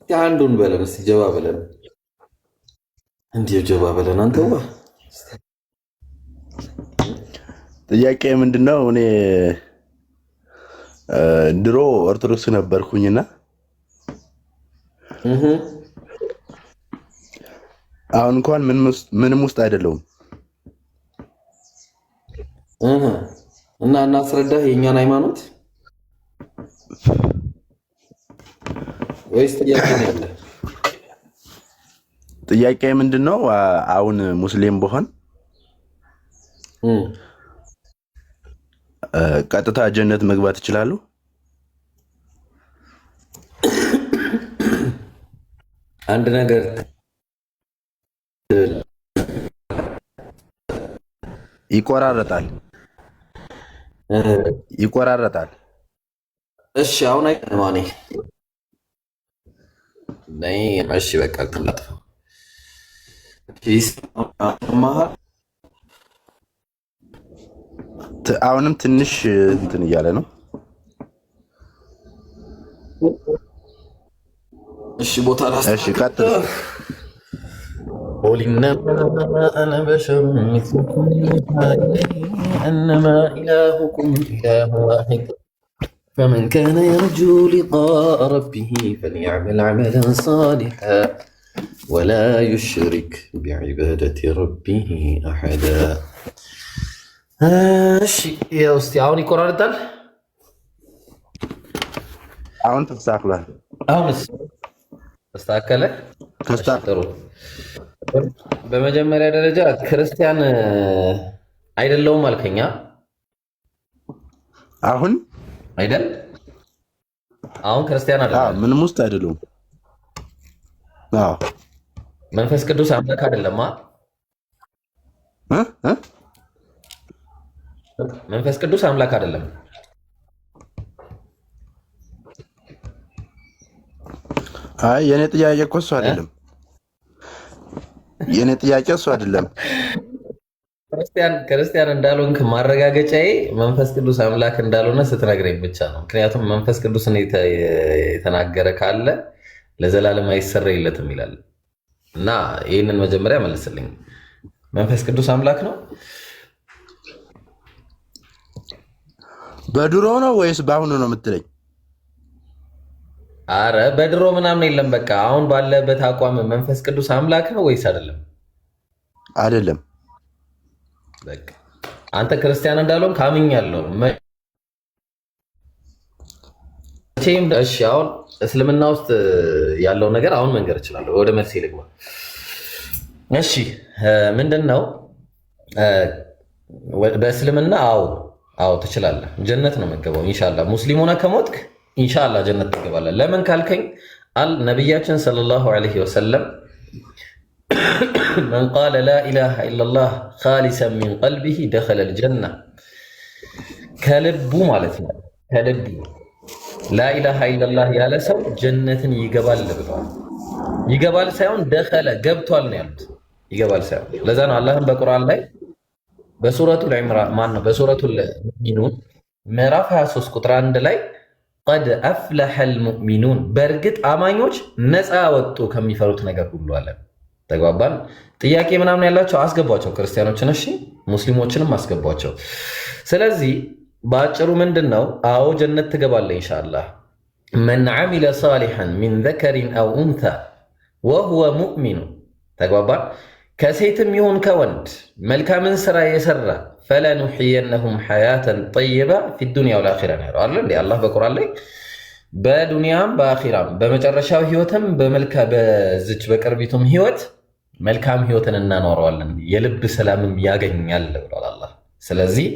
አንዱን በለን እስቲ ጀባ በለን እንዲሁ ጀባ በለን አንተዋ። ጥያቄ ምንድነው? እኔ ድሮ ኦርቶዶክስ ነበርኩኝና አሁን እንኳን ምንም ውስጥ አይደለሁም። እና እናስረዳህ የእኛን ሃይማኖት ወይስ ጥያቄ ነው ያለ? ጥያቄ ምንድነው? አሁን ሙስሊም በሆን ቀጥታ ጀነት መግባት ይችላሉ? አንድ ነገር ይቆራረጣል። እሺ አሁን አይማኔ ነይ። እሺ በቃ ተላጥፈ አሁንም ትንሽ እንትን እያለ ነው። እሺ ቦታ ራስ እሺ ቀጥል። قل إنما أنا بشر مثلكم يوحى إلي أنما إلهكم إله واحد فمن كان يرجو لقاء ربه فليعمل عملا صالحا ولا يشرك بعبادة ربه أحدا. እሺ ያው እስቲ አሁን ይቆራረጣል። አሁን ተስተካክሏል። አሁንስ ተስተካከለ? ተስተካከለ። በመጀመሪያ ደረጃ ክርስቲያን አይደለሁም አልከኛ። አሁን አይደል? አሁን ክርስቲያን አይደለም። ምንም ውስጥ አይደለሁም። መንፈስ ቅዱስ አምላክ አይደለማ። መንፈስ ቅዱስ አምላክ አይደለም። አይ የኔ ጥያቄ እኮ እሱ አይደለም። የኔ ጥያቄ እሱ አይደለም። ክርስቲያን እንዳልሆንክ ማረጋገጫዬ መንፈስ ቅዱስ አምላክ እንዳልሆነ ስትነግረኝ ብቻ ነው። ምክንያቱም መንፈስ ቅዱስን የተናገረ ካለ ለዘላለም አይሰረይለትም ይላል እና ይህንን መጀመሪያ መልስልኝ። መንፈስ ቅዱስ አምላክ ነው? በድሮ ነው ወይስ በአሁኑ ነው የምትለኝ? አረ በድሮ ምናምን የለም። በቃ አሁን ባለበት አቋም መንፈስ ቅዱስ አምላክ ነው ወይስ አይደለም? አይደለም። በቃ አንተ ክርስቲያን እንዳልሆን ካምኛለሁ። መቼም እሺ፣ አሁን እስልምና ውስጥ ያለው ነገር አሁን መንገር እችላለሁ። ወደ መልስ ልግባ። እሺ ምንድን ነው በእስልምና? አዎ ትችላለህ። ጀነት ነው የምትገባው ኢንሻአላህ። ሙስሊም ሆነህ ከሞትክ ኢንሻአላህ ጀነት ትገባለህ። ለምን ካልከኝ ነቢያችን ሰለላሁ ዐለይሂ ወሰለም መን ቃለ ላ ኢላሃ ኢለላህ ኻሊሰን ሚን ቀልቢሂ ደኸለል ጀና፣ ከልቡ ማለት ነው ከልቡ ላኢላሃ ኢለላህ ያለ ሰው ጀነትን ይገባል ብለዋል። ይገባል ሳይሆን ደኸለ ገብቷል ነው ያሉት። ይገባል ሳይሆን። ለዛ ነው አላህም በቁርአን ላይ በሱረቱል ኢምራን በሱረቱል ሙእሚኑን ምዕራፍ 23 ቁጥር 1 ላይ ቀድ አፍለሐል ሙእሚኑን፣ በእርግጥ አማኞች ነፃ ወጡ ከሚፈሩት ነገር ሁሉ አለ። ተግባባን? ጥያቄ ምናምን ያላቸው አስገቧቸው፣ ክርስቲያኖችን እሺ፣ ሙስሊሞችንም አስገቧቸው። ስለዚህ በአጭሩ ምንድን ነው? አዎ ጀነት ትገባለህ ኢንሻአላህ። መን ዓሚለ ሳሊሐን ሚን ዘከሪን አው ኡንታ ወሁወ ሙእሚኑ። ተግባባን? ከሴትም ይሁን ከወንድ መልካምን ስራ የሰራ ፈለኑሕየነሁም ሐያተን ጠይባ ፊ ዱንያ ወልአኺራ ነው ያለው አይደል? አላህ በቁርአን ላይ በዱንያም በአኺራም በመጨረሻው ህይወትም በዝች በቅርቢቱም ህይወት መልካም ህይወትን እናኖረዋለን፣ የልብ ሰላምም ያገኛል ብሏል አላህ። ስለዚህ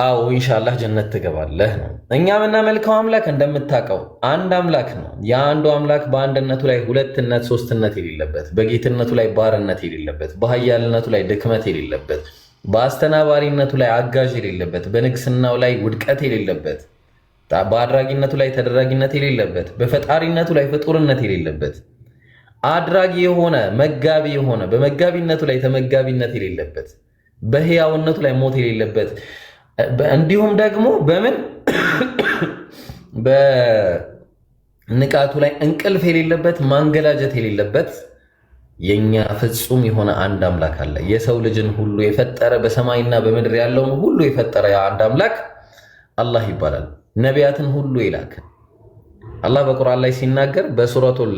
አዎ ኢንሻአላህ ጀነት ትገባለህ ነው። እኛ የምናመልከው አምላክ እንደምታውቀው አንድ አምላክ ነው። የአንዱ አምላክ በአንድነቱ ላይ ሁለትነት ሶስትነት የሌለበት፣ በጌትነቱ ላይ ባርነት የሌለበት፣ በኃያልነቱ ላይ ድክመት የሌለበት፣ በአስተናባሪነቱ ላይ አጋዥ የሌለበት፣ በንግስናው ላይ ውድቀት የሌለበት፣ በአድራጊነቱ ላይ ተደራጊነት የሌለበት፣ በፈጣሪነቱ ላይ ፍጡርነት የሌለበት፣ አድራጊ የሆነ መጋቢ የሆነ በመጋቢነቱ ላይ ተመጋቢነት የሌለበት፣ በህያውነቱ ላይ ሞት የሌለበት፣ እንዲሁም ደግሞ በምን ንቃቱ ላይ እንቅልፍ የሌለበት ማንገላጀት የሌለበት የኛ ፍጹም የሆነ አንድ አምላክ አለ። የሰው ልጅን ሁሉ የፈጠረ በሰማይና በምድር ያለውን ሁሉ የፈጠረ ያ አንድ አምላክ አላህ ይባላል። ነቢያትን ሁሉ ይላክ። አላህ በቁርአን ላይ ሲናገር በሱረቱል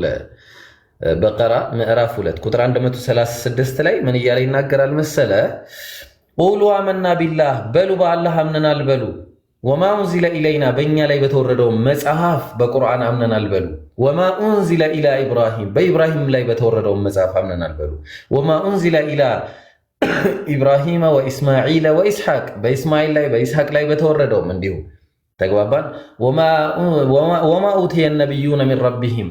በቀራ ምዕራፍ 2 ቁጥር 136 ላይ ምን እያለ ይናገራል መሰለ? ቁሉ አመና ቢላህ በሉ በአላህ አምነናል በሉ። ወማ ኡንዚለ ኢለይና በእኛ ላይ በተወረደው መጽሐፍ በቁርአን አምነናል በሉ። ወማ ኡንዚለ ኢላ ኢብራሂም በኢብራሂም ላይ በተወረደው መጽሐፍ አምነናል በሉ። ወማ ኡንዚለ ኢላ ኢብራሂም ወኢስማዒል ወኢስሐቅ በኢስማዒል ላይ በኢስሐቅ ላይ በተወረደውም እንዲሁ ተግባባን። ወማ ኡቲየ ነቢዩነ ሚን ረቢሂም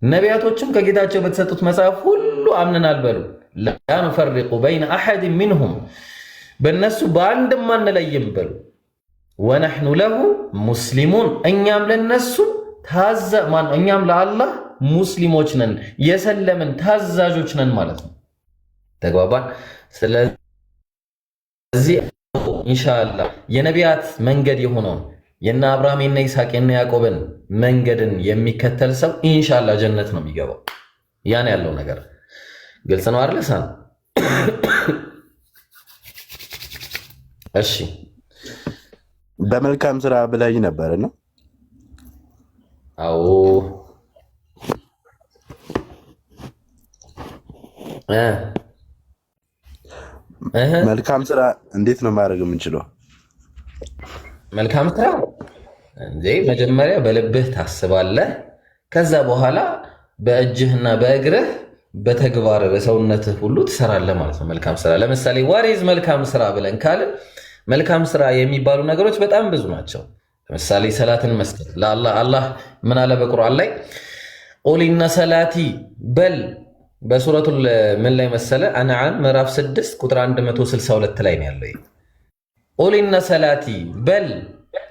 ነቢያቶችም ከጌታቸው በተሰጡት መጽሐፍ ሁሉ አምነናል በሉ። ላ ኑፈሪቁ በይነ አሐድን ሚንሁም በእነሱ በአንድም አንለይም በሉ። ወነሕኑ ለሁ ሙስሊሙን እኛም ለነሱ እኛም ለአላህ ሙስሊሞች ነን፣ የሰለምን ታዛዦች ነን ማለት ነው። ተግባባን። ስለዚህ ኢንሻአላህ የነቢያት መንገድ የሆነውን የነ አብርሃም የነ ይስሐቅ የነ ያዕቆብን መንገድን የሚከተል ሰው ኢንሻአላህ ጀነት ነው የሚገባው። ያን ያለው ነገር ግልጽ ነው አይደል? ሳን እሺ በመልካም ስራ ብለኝ ነበር ነው? አዎ መልካም ስራ እንዴት ነው ማድረግ የምንችለው? መልካም ስራ እንዴ መጀመሪያ በልብህ ታስባለህ፣ ከዛ በኋላ በእጅህና በእግርህ በተግባር በሰውነትህ ሁሉ ትሰራለህ ማለት ነው። መልካም ስራ ለምሳሌ ዋሪዝ መልካም ስራ ብለን ካልን መልካም ስራ የሚባሉ ነገሮች በጣም ብዙ ናቸው። ለምሳሌ ሰላትን መስጠት አላህ ምን አለ በቁርአን ላይ? ቁል ኢነ ሰላቲ በል በሱረቱል ምን ላይ መሰለ? አንዓም ምዕራፍ 6 ቁጥር 162 ላይ ነው ያለው። ቁል ኢነ ሰላቲ በል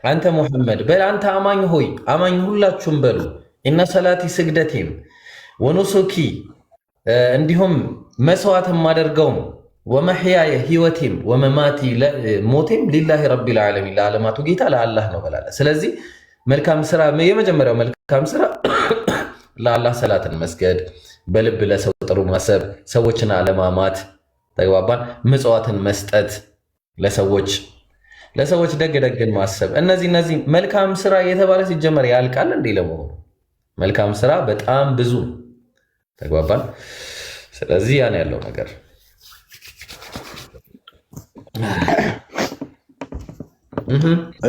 አንተ ሙሐመድ በል አንተ አማኝ ሆይ አማኝ ሁላችሁም በሉ ኢነ ሰላቲ ስግደቴም ወኑሱኪ እንዲሁም መስዋዕት የማደርገውም ወመሕያየ ህይወቴም ወመማቲ ሞቴም ሊላሂ ረቢል ዓለሚን ለዓለማቱ ጌታ ለአላህ ነው በላለ። ስለዚህ መልካም ስራ የመጀመሪያው መልካም ስራ ለአላህ ሰላትን መስገድ፣ በልብ ለሰው ጥሩ ማሰብ፣ ሰዎችን አለማማት፣ ተግባባን። ምጽዋትን መስጠት፣ ለሰዎች ደግን ማሰብ። እነዚህ መልካም ስራ የተባለ ሲጀመር ያልቃል እንዴ? ለመሆኑ መልካም ስራ በጣም ብዙ ተግባባን። ስለዚህ ያን ያለው ነገር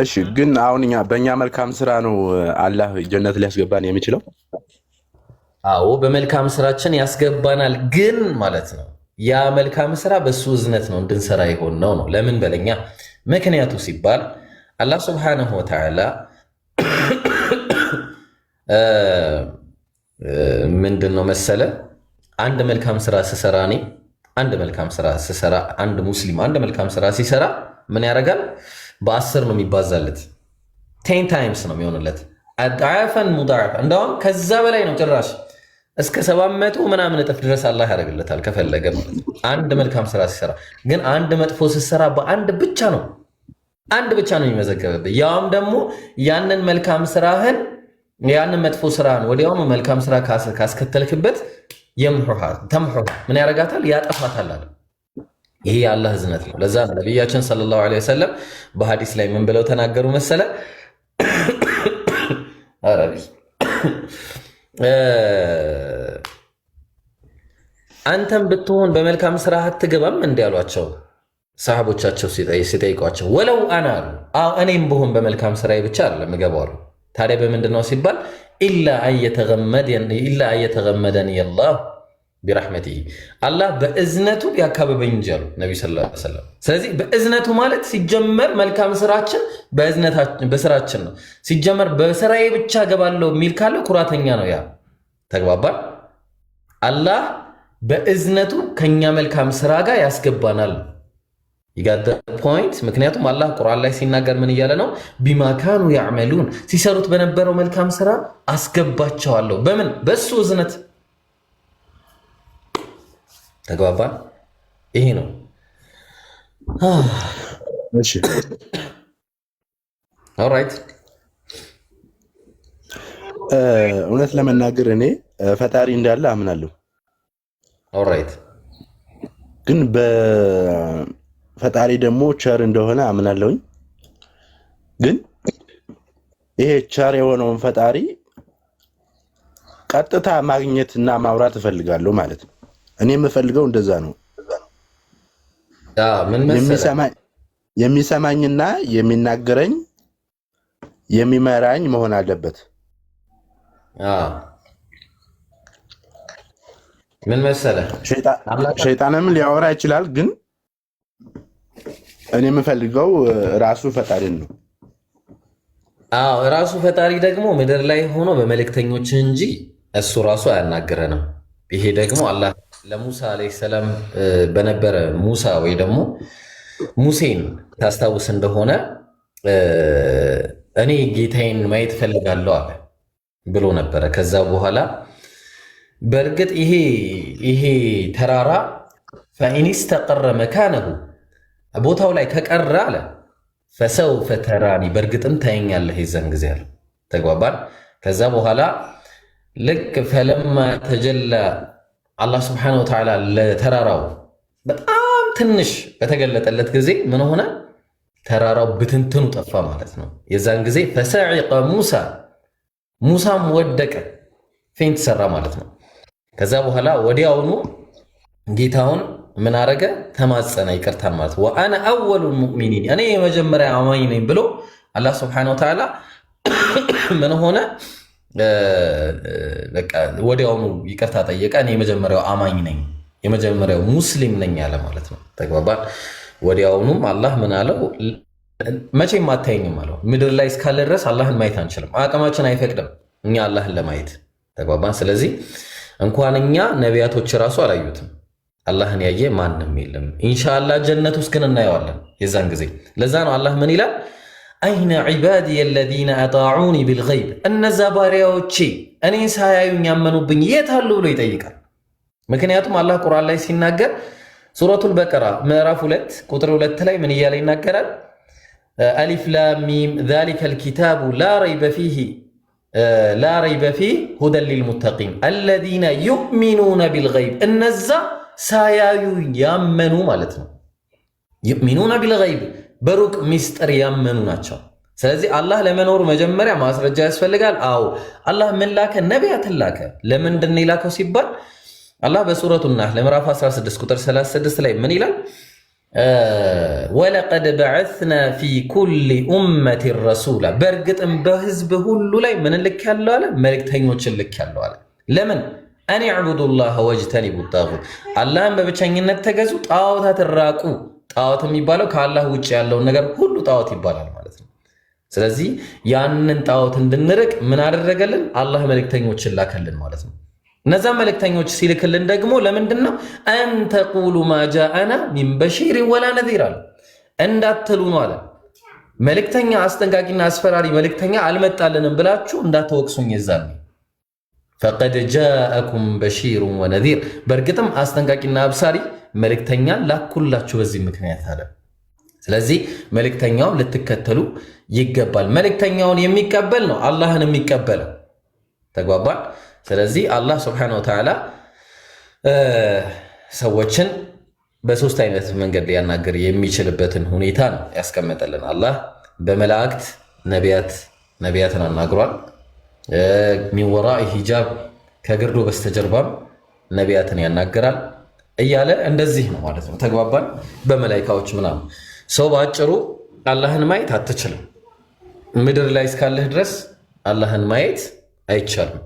እሺ። ግን አሁን በእኛ መልካም ስራ ነው አላህ ጀነት ሊያስገባን የሚችለው? አዎ በመልካም ስራችን ያስገባናል። ግን ማለት ነው ያ መልካም ስራ በሱ እዝነት ነው እንድንሰራ ይሆን ነው። ለምን በለኛ ምክንያቱ ሲባል አላህ ሱብሓነሁ ወተዓላ ምንድን ነው መሰለ አንድ መልካም ስራ ስሰራ እኔ አንድ ሙስሊም አንድ መልካም ስራ ሲሰራ ምን ያደርጋል? በ10 ነው የሚባዛለት። 10 ታይምስ ነው የሚሆንለት። አድዓፈን ሙዳዓፍ እንደውም ከዛ በላይ ነው ጭራሽ እስከ 700 ምናምን እጥፍ ድረስ አላህ ያደርግለታል ከፈለገ ማለት ነው። አንድ መልካም ስራ ሲሰራ ግን አንድ መጥፎ ሲሰራ በአንድ ብቻ ነው የሚመዘገብብህ። ያውም ደግሞ ያንን መጥፎ ስራህን ወዲያውኑ መልካም ስራ ካስከተልክበት ተምሑ ምን ያደርጋታል? ያጠፋታል አለ። ይሄ የአላህ እዝነት ነው። ለዛ ነው ነቢያችን ሰለላሁ ዐለይሂ ወሰለም በሐዲስ ላይ ምን ብለው ተናገሩ መሰለ? አንተም ብትሆን በመልካም ስራ አትገባም እንዲ ያሏቸው ሰሃቦቻቸው ሲጠይቋቸው፣ ወለው አና አሉ እኔም ብሆን በመልካም ስራዬ ብቻ አይደለም እገባው አሉ። ታዲያ በምንድን ነው ሲባል ኢላ አየተገመደን የላሁ ቢረሕመቲሂ አላህ በእዝነቱ ያካበበኝ እንጂ አሉ ነቢዩ ሰለላሁ ዐለይሂ ወሰለም። ስለዚህ በእዝነቱ ማለት ሲጀመር መልካም ስራችን በስራችን ነው። ሲጀመር በስራዬ ብቻ ገባለሁ የሚል ካለ ኩራተኛ ነው። ያ ተግባባል። አላህ በእዝነቱ ከኛ መልካም ስራ ጋር ያስገባናል። ይጋደ ፖይንት። ምክንያቱም አላህ ቁርአን ላይ ሲናገር ምን እያለ ነው? ቢማ ካኑ ያዕመሉን ሲሰሩት በነበረው መልካም ስራ አስገባቸዋለሁ። በምን? በሱ እዝነት። ተግባባን። ይሄ ነው። እሺ ኦልራይት። እውነት ለመናገር እኔ ፈጣሪ እንዳለ አምናለሁ፣ ኦልራይት። ግን በፈጣሪ ደግሞ ቸር እንደሆነ አምናለሁኝ። ግን ይሄ ቸር የሆነውን ፈጣሪ ቀጥታ ማግኘትና ማውራት እፈልጋለሁ ማለት ነው። እኔ የምፈልገው እንደዛ ነው። ምን መሰለህ የሚሰማኝና የሚናገረኝ የሚመራኝ መሆን አለበት። ምን መሰለህ ሸይጣንም ሊያወራ ይችላል፣ ግን እኔ የምፈልገው ራሱ ፈጣሪን ነው። ራሱ ፈጣሪ ደግሞ ምድር ላይ ሆኖ በመልእክተኞች እንጂ እሱ ራሱ አያናግረንም። ይሄ ደግሞ አላህ ለሙሳ ዓለይሂ ሰላም በነበረ ሙሳ ወይ ደግሞ ሙሴን ታስታውስ እንደሆነ እኔ ጌታዬን ማየት ፈልጋለሁ አለ ብሎ ነበረ። ከዛ በኋላ በእርግጥ ይሄ ተራራ ፈኢንስተቀረ መካነሁ ቦታው ላይ ከቀረ አለ ፈሰውፈ ተራኒ በእርግጥም ታየኛለህ የዛን ጊዜ አለ። ተግባባን። ከዛ በኋላ ልክ ፈለማ ተጀላ አላህ ስብሐነሁ ወተዓላ ለተራራው በጣም ትንሽ በተገለጠለት ጊዜ ምን ሆነ? ተራራው ብትንትኑ ጠፋ ማለት ነው። የዛን ጊዜ ፈሰዒቀ ሙሳም ወደቀ፣ ፌንት ሰራ ማለት ነው። ከዛ በኋላ ወዲያውኑ ጌታውን ምን አረገ? ተማጸነ፣ ይቅርታን ማለት ወአነ አወሉል ሙእሚኒን እኔ የመጀመሪያ አማኝ ነኝ ብሎ አላህ ስብሐነሁ ወተዓላ ምን ሆነ? በቃ ወዲያውኑ ይቅርታ ጠየቀ። እኔ የመጀመሪያው አማኝ ነኝ፣ የመጀመሪያው ሙስሊም ነኝ ያለ ማለት ነው። ተግባባን። ወዲያውኑም አላህ ምን አለው? መቼም አታየኝም አለው። ምድር ላይ እስካለ ድረስ አላህን ማየት አንችልም፣ አቅማችን አይፈቅድም እኛ አላህን ለማየት። ተግባባን። ስለዚህ እንኳን እኛ ነቢያቶች ራሱ አላዩትም። አላህን ያየ ማንም የለም። ኢንሻአላህ ጀነት ውስጥ ግን እናየዋለን የዛን ጊዜ። ለዛ ነው አላህ ምን ይላል? አይነ ዒባዲየ አለዚነ አጣዑኒ ቢልገይብ እነዛ ባሪያዎቼ እኔ ሳያዩኝ ያመኑብኝ የት አሉ ብሎ ይጠይቃል። ምክንያቱም አላህ ቁርአን ላይ ሲናገር ሱረቱል በቀራ ምዕራፍ 2 ቁጥር 2 ላይ ምን እያለ ይናገራል? አሊፍ ላም ሚም ዛሊከል ኪታቡ ላ ረይበ ፊህ ሁደን ሊልሙተቂን አለዚነ ዩእሚኑነ ቢልገይብ እነዛ ሳያዩ ያመኑ ማለት ነው። ዩእሚኑነ ቢልገይብ በሩቅ ሚስጥር ያመኑ ናቸው። ስለዚህ አላህ ለመኖሩ መጀመሪያ ማስረጃ ያስፈልጋል። አዎ አላህ ምን ላከ? ነቢያትን ላከ። ለምንድን ነው የላከው ሲባል አላህ በሱረቱ ናህል ምዕራፍ 16 ቁጥር 36 ላይ ምን ይላል? ወለቀድ በዐስና ፊ ኩሊ ኡመቲን ረሱላ በእርግጥም በህዝብ ሁሉ ላይ ምን ልክ ያለው አለ? መልእክተኞችን ልክ ያለው አለ። ለምን? አን ዕቡዱላህ ወጅተኒቡ ጣጉት አላህን በብቸኝነት ተገዙ፣ ጣዖታትን ራቁ። ጣዖት የሚባለው ከአላህ ውጭ ያለውን ነገር ሁሉ ጣዖት ይባላል ማለት ነው። ስለዚህ ያንን ጣዖት እንድንርቅ ምን አደረገልን? አላህ መልእክተኞችን ላከልን ማለት ነው። እነዛ መልእክተኞች ሲልክልን ደግሞ ለምንድን ነው? አንተቁሉ ማ ጃአና ሚን በሺሪን ወላ ነዚር አለ እንዳትሉ ነው አለ። መልእክተኛ አስጠንቃቂና አስፈራሪ መልእክተኛ አልመጣልንም ብላችሁ እንዳትወቅሱኝ የዛኔ ፈቀድ ጃአኩም በሺሩን ወነዚር በእርግጥም አስጠንቃቂና አብሳሪ መልእክተኛ ላኩላችሁ በዚህ ምክንያት አለ። ስለዚህ መልእክተኛውን ልትከተሉ ይገባል። መልእክተኛውን የሚቀበል ነው አላህን የሚቀበለው። ተግባባል። ስለዚህ አላህ ስብሐነሁ ወተዓላ ሰዎችን በሶስት አይነት መንገድ ሊያናገር የሚችልበትን ሁኔታ ነው ያስቀመጠልን። አላህ በመላእክት ነቢያትን አናግሯል። ሚን ወራኢ ሂጃብ ከግርዶ በስተጀርባም ነቢያትን ያናገራል እያለ እንደዚህ ነው ማለት ነው። ተግባባን። በመላይካዎች ምናምን ሰው በአጭሩ አላህን ማየት አትችልም። ምድር ላይ እስካለህ ድረስ አላህን ማየት አይቻልም።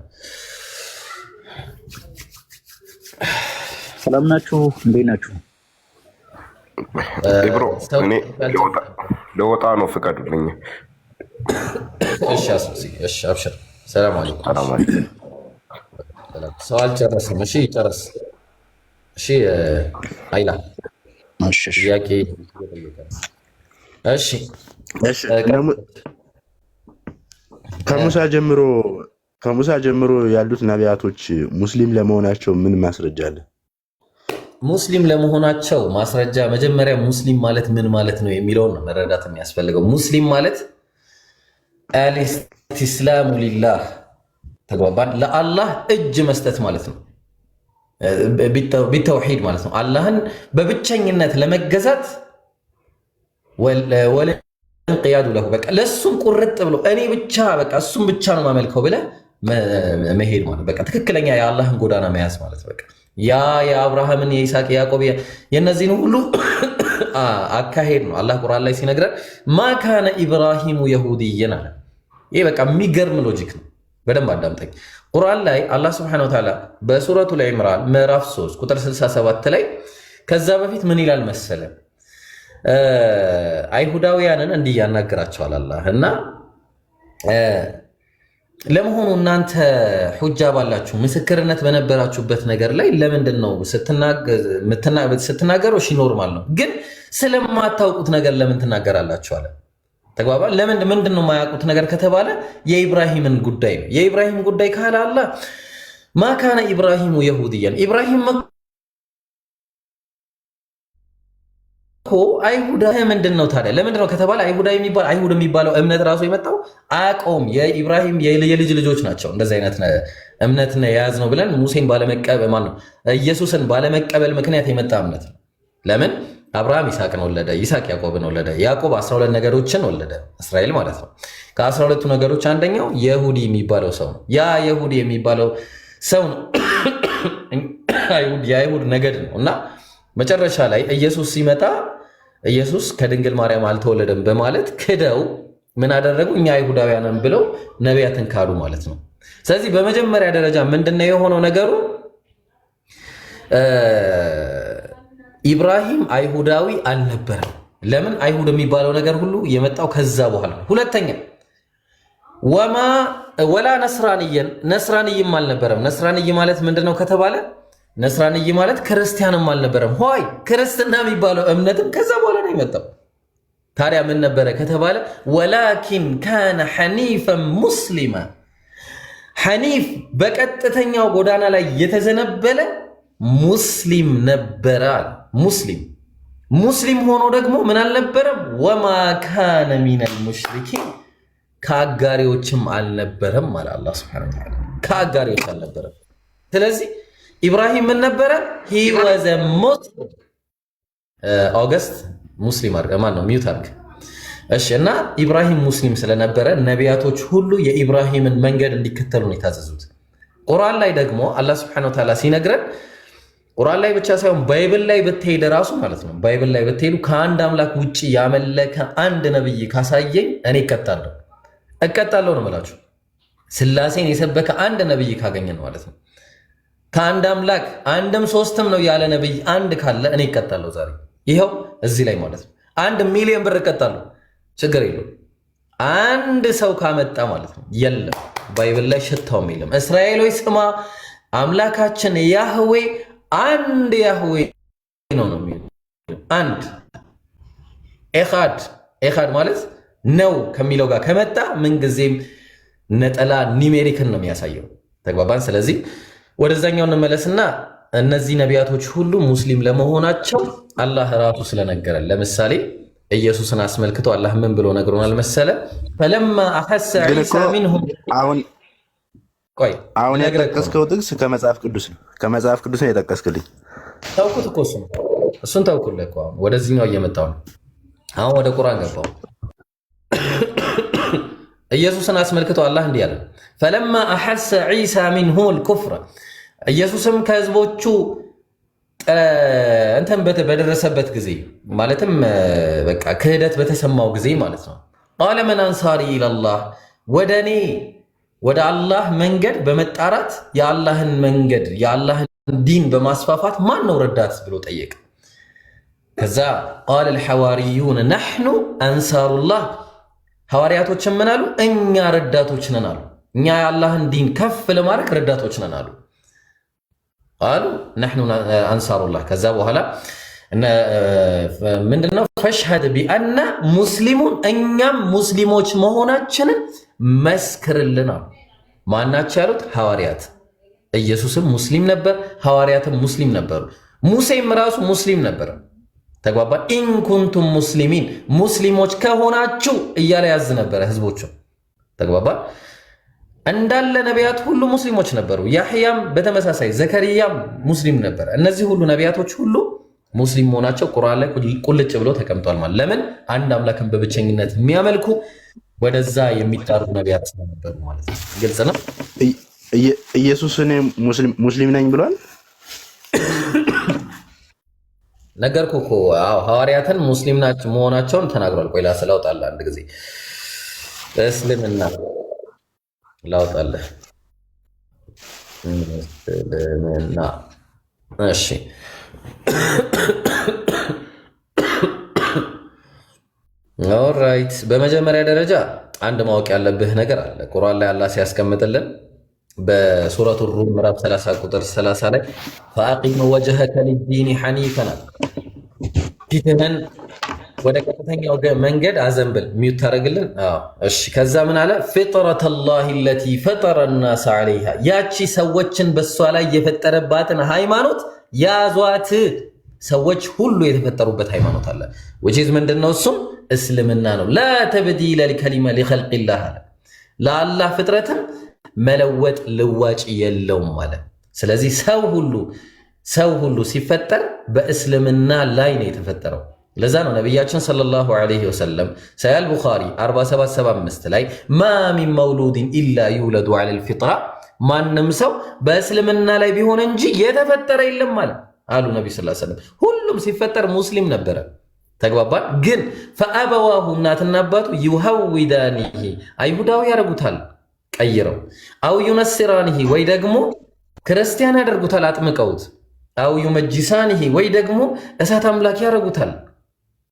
ሰላም ናችሁ? እንዴት ናችሁ? ብሮ እኔ ለወጣ ነው ፍቀዱልኝ። እሺ አብሽር። ሰላም አለይኩም። ሰው አልጨረስም። እሺ ጨረስ። እሺ አይላ ጥያቄ። እሺ ከሙሳ ጀምሮ ያሉት ነቢያቶች ሙስሊም ለመሆናቸው ምን ማስረጃ አለ? ሙስሊም ለመሆናቸው ማስረጃ መጀመሪያ ሙስሊም ማለት ምን ማለት ነው የሚለውን ነው መረዳት የሚያስፈልገው። ሙስሊም ማለት አልኢስቲስላሙ ሊላህ ተግባባን። ለአላህ እጅ መስጠት ማለት ነው ቢተውሂድ ማለት ነው። አላህን በብቸኝነት ለመገዛት ወለንቅያዱ ለሁ በቃ ለሱም ቁርጥ ብሎ እኔ ብቻ በቃ እሱም ብቻ ነው ማመልከው ብለህ መሄድ ማለት በቃ ትክክለኛ የአላህን ጎዳና መያዝ ማለት በቃ ያ የአብርሃምን የይስሐቅ የያዕቆብ የነዚህን ሁሉ አካሄድ ነው አላህ ቁርአን ላይ ሲነግረን ማካነ ኢብራሂሙ የሁድየን አለ። ይሄ በቃ የሚገርም ሎጂክ ነው። በደንብ አዳምጠኝ። ቁርአን ላይ አላህ ስብሐነሁ ወተዓላ በሱረቱል ኢምራን ምዕራፍ 3 ቁጥር 67 ላይ ከዛ በፊት ምን ይላል መሰለ? አይሁዳውያንን እንዲህ ያናገራቸዋል አላህ እና ለመሆኑ እናንተ ሁጃ ባላችሁ ምስክርነት በነበራችሁበት ነገር ላይ ለምንድን ነው ስትናገሩ? እሺ ኖርማል ነው፣ ግን ስለማታውቁት ነገር ለምን ትናገራላችሁ አለ። ተግባባ። ምንድን ነው የማያውቁት ነገር ከተባለ የኢብራሂምን ጉዳይ ነው። የኢብራሂም ጉዳይ ካለ አላህ ማካነ ኢብራሂሙ የሁድያን ኢብራሂም አይሁዳ ምንድን ነው ታዲያ? ለምንድን ነው ከተባለ አይሁድ የሚባለው እምነት ራሱ የመጣው አያውቀውም። የኢብራሂም የልጅ ልጆች ናቸው እንደዚህ አይነት እምነት የያዝ ነው ብለን ሙሴን ባለመቀበል ማለት ነው ኢየሱስን ባለመቀበል ምክንያት የመጣ እምነት ነው። ለምን አብርሃም ይስሐቅን ወለደ፣ ይስሐቅ ያዕቆብን ወለደ፣ ያዕቆብ 12 ነገዶችን ወለደ፣ እስራኤል ማለት ነው። ከ12ቱ ነገዶች አንደኛው የሁዲ የሚባለው ሰው ነው። ያ የሁዲ የሚባለው ሰው ነው የአይሁድ ነገድ ነው እና መጨረሻ ላይ ኢየሱስ ሲመጣ ኢየሱስ ከድንግል ማርያም አልተወለደም በማለት ክደው ምን አደረጉ? እኛ አይሁዳውያንን ብለው ነቢያትን ካዱ ማለት ነው። ስለዚህ በመጀመሪያ ደረጃ ምንድነው የሆነው ነገሩ? ኢብራሂም አይሁዳዊ አልነበረም። ለምን? አይሁድ የሚባለው ነገር ሁሉ የመጣው ከዛ በኋላ። ሁለተኛ ወላ ነስራንይም አልነበረም። ነስራንይ ማለት ምንድነው ከተባለ ነስራንይ ማለት ክርስቲያንም አልነበረም። ሆይ ክርስትና የሚባለው እምነትም ከዛ በኋላ ነው የመጣው። ታዲያ ምን ነበረ ከተባለ ወላኪን ካነ ሐኒፈን ሙስሊማ፣ ሐኒፍ በቀጥተኛው ጎዳና ላይ የተዘነበለ ሙስሊም ነበረ። ሙስሊም ሆኖ ደግሞ ምን አልነበረም? ወማ ካነ ሚነል ሙሽሪኪን ከአጋሪዎችም አልነበረም አለ አላህ ሱብሓነሁ ወተዓላ። ከአጋሪዎች አልነበረም። ስለዚህ ኢብራሂም ምን ነበረ? ሂ ዋዝ አ ሙስሊም። ኦገስት ሙስሊም ማን ነው? ሚውት አድርግ እሺ። እና ኢብራሂም ሙስሊም ስለነበረ ነቢያቶች ሁሉ የኢብራሂምን መንገድ እንዲከተሉ ነው የታዘዙት። ቁርአን ላይ ደግሞ አላህ ሱብሓነሁ ወተዓላ ሲነግረን ቁርአን ላይ ብቻ ሳይሆን ባይብል ላይ ብትሄድ ራሱ ማለት ነው ባይብል ላይ ብትሄዱ ከአንድ አምላክ ውጪ ያመለከ አንድ ነብይ ካሳየኝ እኔ እቀጣለሁ ነው የምላችሁ። ስላሴን የሰበከ አንድ ነብይ ካገኘን ማለት ነው ከአንድ አምላክ አንድም ሶስትም ነው ያለ ነብይ አንድ ካለ እኔ እቀጣለሁ ዛሬ ይኸው እዚህ ላይ ማለት ነው። 1 ሚሊዮን ብር እቀጣለሁ፣ ችግር የለውም። አንድ ሰው ካመጣ ማለት ነው የለም ባይብል ላይ ሽታውም የለም። እስራኤሎች ስማ አምላካችን ያህዌ አንድ ያህዌ ነው የሚለው አንድ ኤኻድ ማለት ነው ከሚለው ጋር ከመጣ ምንጊዜም ነጠላ ኒሜሪክን ነው የሚያሳየው። ተግባባን። ስለዚህ ወደዛኛው እንመለስና እነዚህ ነቢያቶች ሁሉ ሙስሊም ለመሆናቸው አላህ ራሱ ስለነገረን፣ ለምሳሌ ኢየሱስን አስመልክቶ አላህ ምን ብሎ ነግሮናል መሰለ? ፈለማ አሐሰ ዒሳ ሚንሁም አሁን የጠቀስከው ጥቅስ ከመጽሐፍ ቅዱስ ነው። ከመጽሐፍ ቅዱስ ነው የጠቀስክልኝ። ታውቁት እኮ እሱን ታውቁልህ እኮ። አሁን ወደዚህኛው እየመጣው ነው። አሁን ወደ ቁርአን ገባው። ኢየሱስን አስመልክቶ አላህ እንዲህ አለ፣ ፈለማ አሐሰ ዒሳ ሚንሁም አልኩፍረ ኢየሱስም ከህዝቦቹ እንተን በደረሰበት ጊዜ ማለትም በቃ ክህደት በተሰማው ጊዜ ማለት ነው። ቃለ መን አንሳሪ ኢለላህ ወደኔ ወደ አላህ መንገድ በመጣራት የአላህን መንገድ የአላህን ዲን በማስፋፋት ማን ነው ረዳት ብሎ ጠየቀ። ከዛ ቃለ አልሐዋሪዩን ነሕኑ አንሳሩላህ ሐዋርያቶችን ምን አሉ? እኛ ረዳቶች ነን አሉ። እኛ የአላህን ዲን ከፍ ለማድረግ ረዳቶች ነን አሉ አሉ ነሕኑ አንሳሩላህ። ከዛ በኋላ ምንድነው? ፈሽሀድ ቢአና ሙስሊሙን እኛም ሙስሊሞች መሆናችንን መስክርልን አሉ። ማናቸው ያሉት? ሐዋርያት። ኢየሱስም ሙስሊም ነበር፣ ሐዋርያትም ሙስሊም ነበሩ። ሙሴም ራሱ ሙስሊም ነበር። ተግባባ። ኢንኩንቱም ሙስሊሚን ሙስሊሞች ከሆናችሁ እያለ ያዝ ነበረ ህዝቦቹ። ተግባባ። እንዳለ ነቢያት ሁሉ ሙስሊሞች ነበሩ። ያህያም በተመሳሳይ ዘከርያም ሙስሊም ነበረ። እነዚህ ሁሉ ነቢያቶች ሁሉ ሙስሊም መሆናቸው ቁርአን ላይ ቁልጭ ብሎ ተቀምጧል። ማለት ለምን? አንድ አምላክን በብቸኝነት የሚያመልኩ ወደዛ የሚጣሩ ነቢያት ስለነበሩ ማለት ነው። ግልጽ ነው። ኢየሱስ እኔ ሙስሊም ነኝ ብሏል። ነገርኩ እኮ ሐዋርያትን ሙስሊም ናቸው መሆናቸውን ተናግሯል። ቆይ ላውጣልህ አንድ ጊዜ እስልምና ላውጣልህ። እስልምና እሺ ኦልራይት። በመጀመሪያ ደረጃ አንድ ማወቅ ያለብህ ነገር አለ። ቁርአን ላይ አላህ ሲያስቀምጥልን በሱረቱ ሩም ምዕራፍ 30 ቁጥር 30 ላይ ፈአቂም ወጀሀከ ሊዲኒ ሐኒፈን ፊትህን ወደ ቀጥተኛው መንገድ አዘንብል። ሚዩት ታደርግልን? እሺ። ከዛ ምን አለ? ፊጥረተላሂ ለቲ ፈጠረ ናስ ዐለይሃ፣ ያቺ ሰዎችን በሷ ላይ የፈጠረባትን ሃይማኖት ያዟት። ሰዎች ሁሉ የተፈጠሩበት ሃይማኖት አለ። which is ምንድነው? እሱም እስልምና ነው። ላ ተብዲለ ሊኸልቂላህ አለ። ለአላህ ፍጥረትን መለወጥ ልዋጭ የለውም ማለት። ስለዚህ ሰው ሁሉ ሲፈጠር በእስልምና ላይ ነው የተፈጠረው። ለዛ ነው ነቢያችን ሰለላሁ ዐለይሂ ወሰለም ሰሒህ ቡኻሪ 4775 ላይ ማ ሚን መውሉድን ኢላ ዩውለዱ ዐለል ፊጥራ፣ ማንም ሰው በእስልምና ላይ ቢሆን እንጂ የተፈጠረ የለም ማለት አሉ ነቢ ሰለላሁ ዐለይሂ ወሰለም። ሁሉም ሲፈጠር ሙስሊም ነበረ። ተግባባን። ግን ፈአበዋሁ እናትና አባቱ ዩሀዊዳኒሂ አይሁዳዊ ያደርጉታል ቀይረው፣ አው ዩነስራኒሂ ወይ ደግሞ ክርስቲያን ያደርጉታል አጥምቀውት፣ አው ዩመጅሳኒሂ ወይ ደግሞ እሳት አምላክ ያደርጉታል።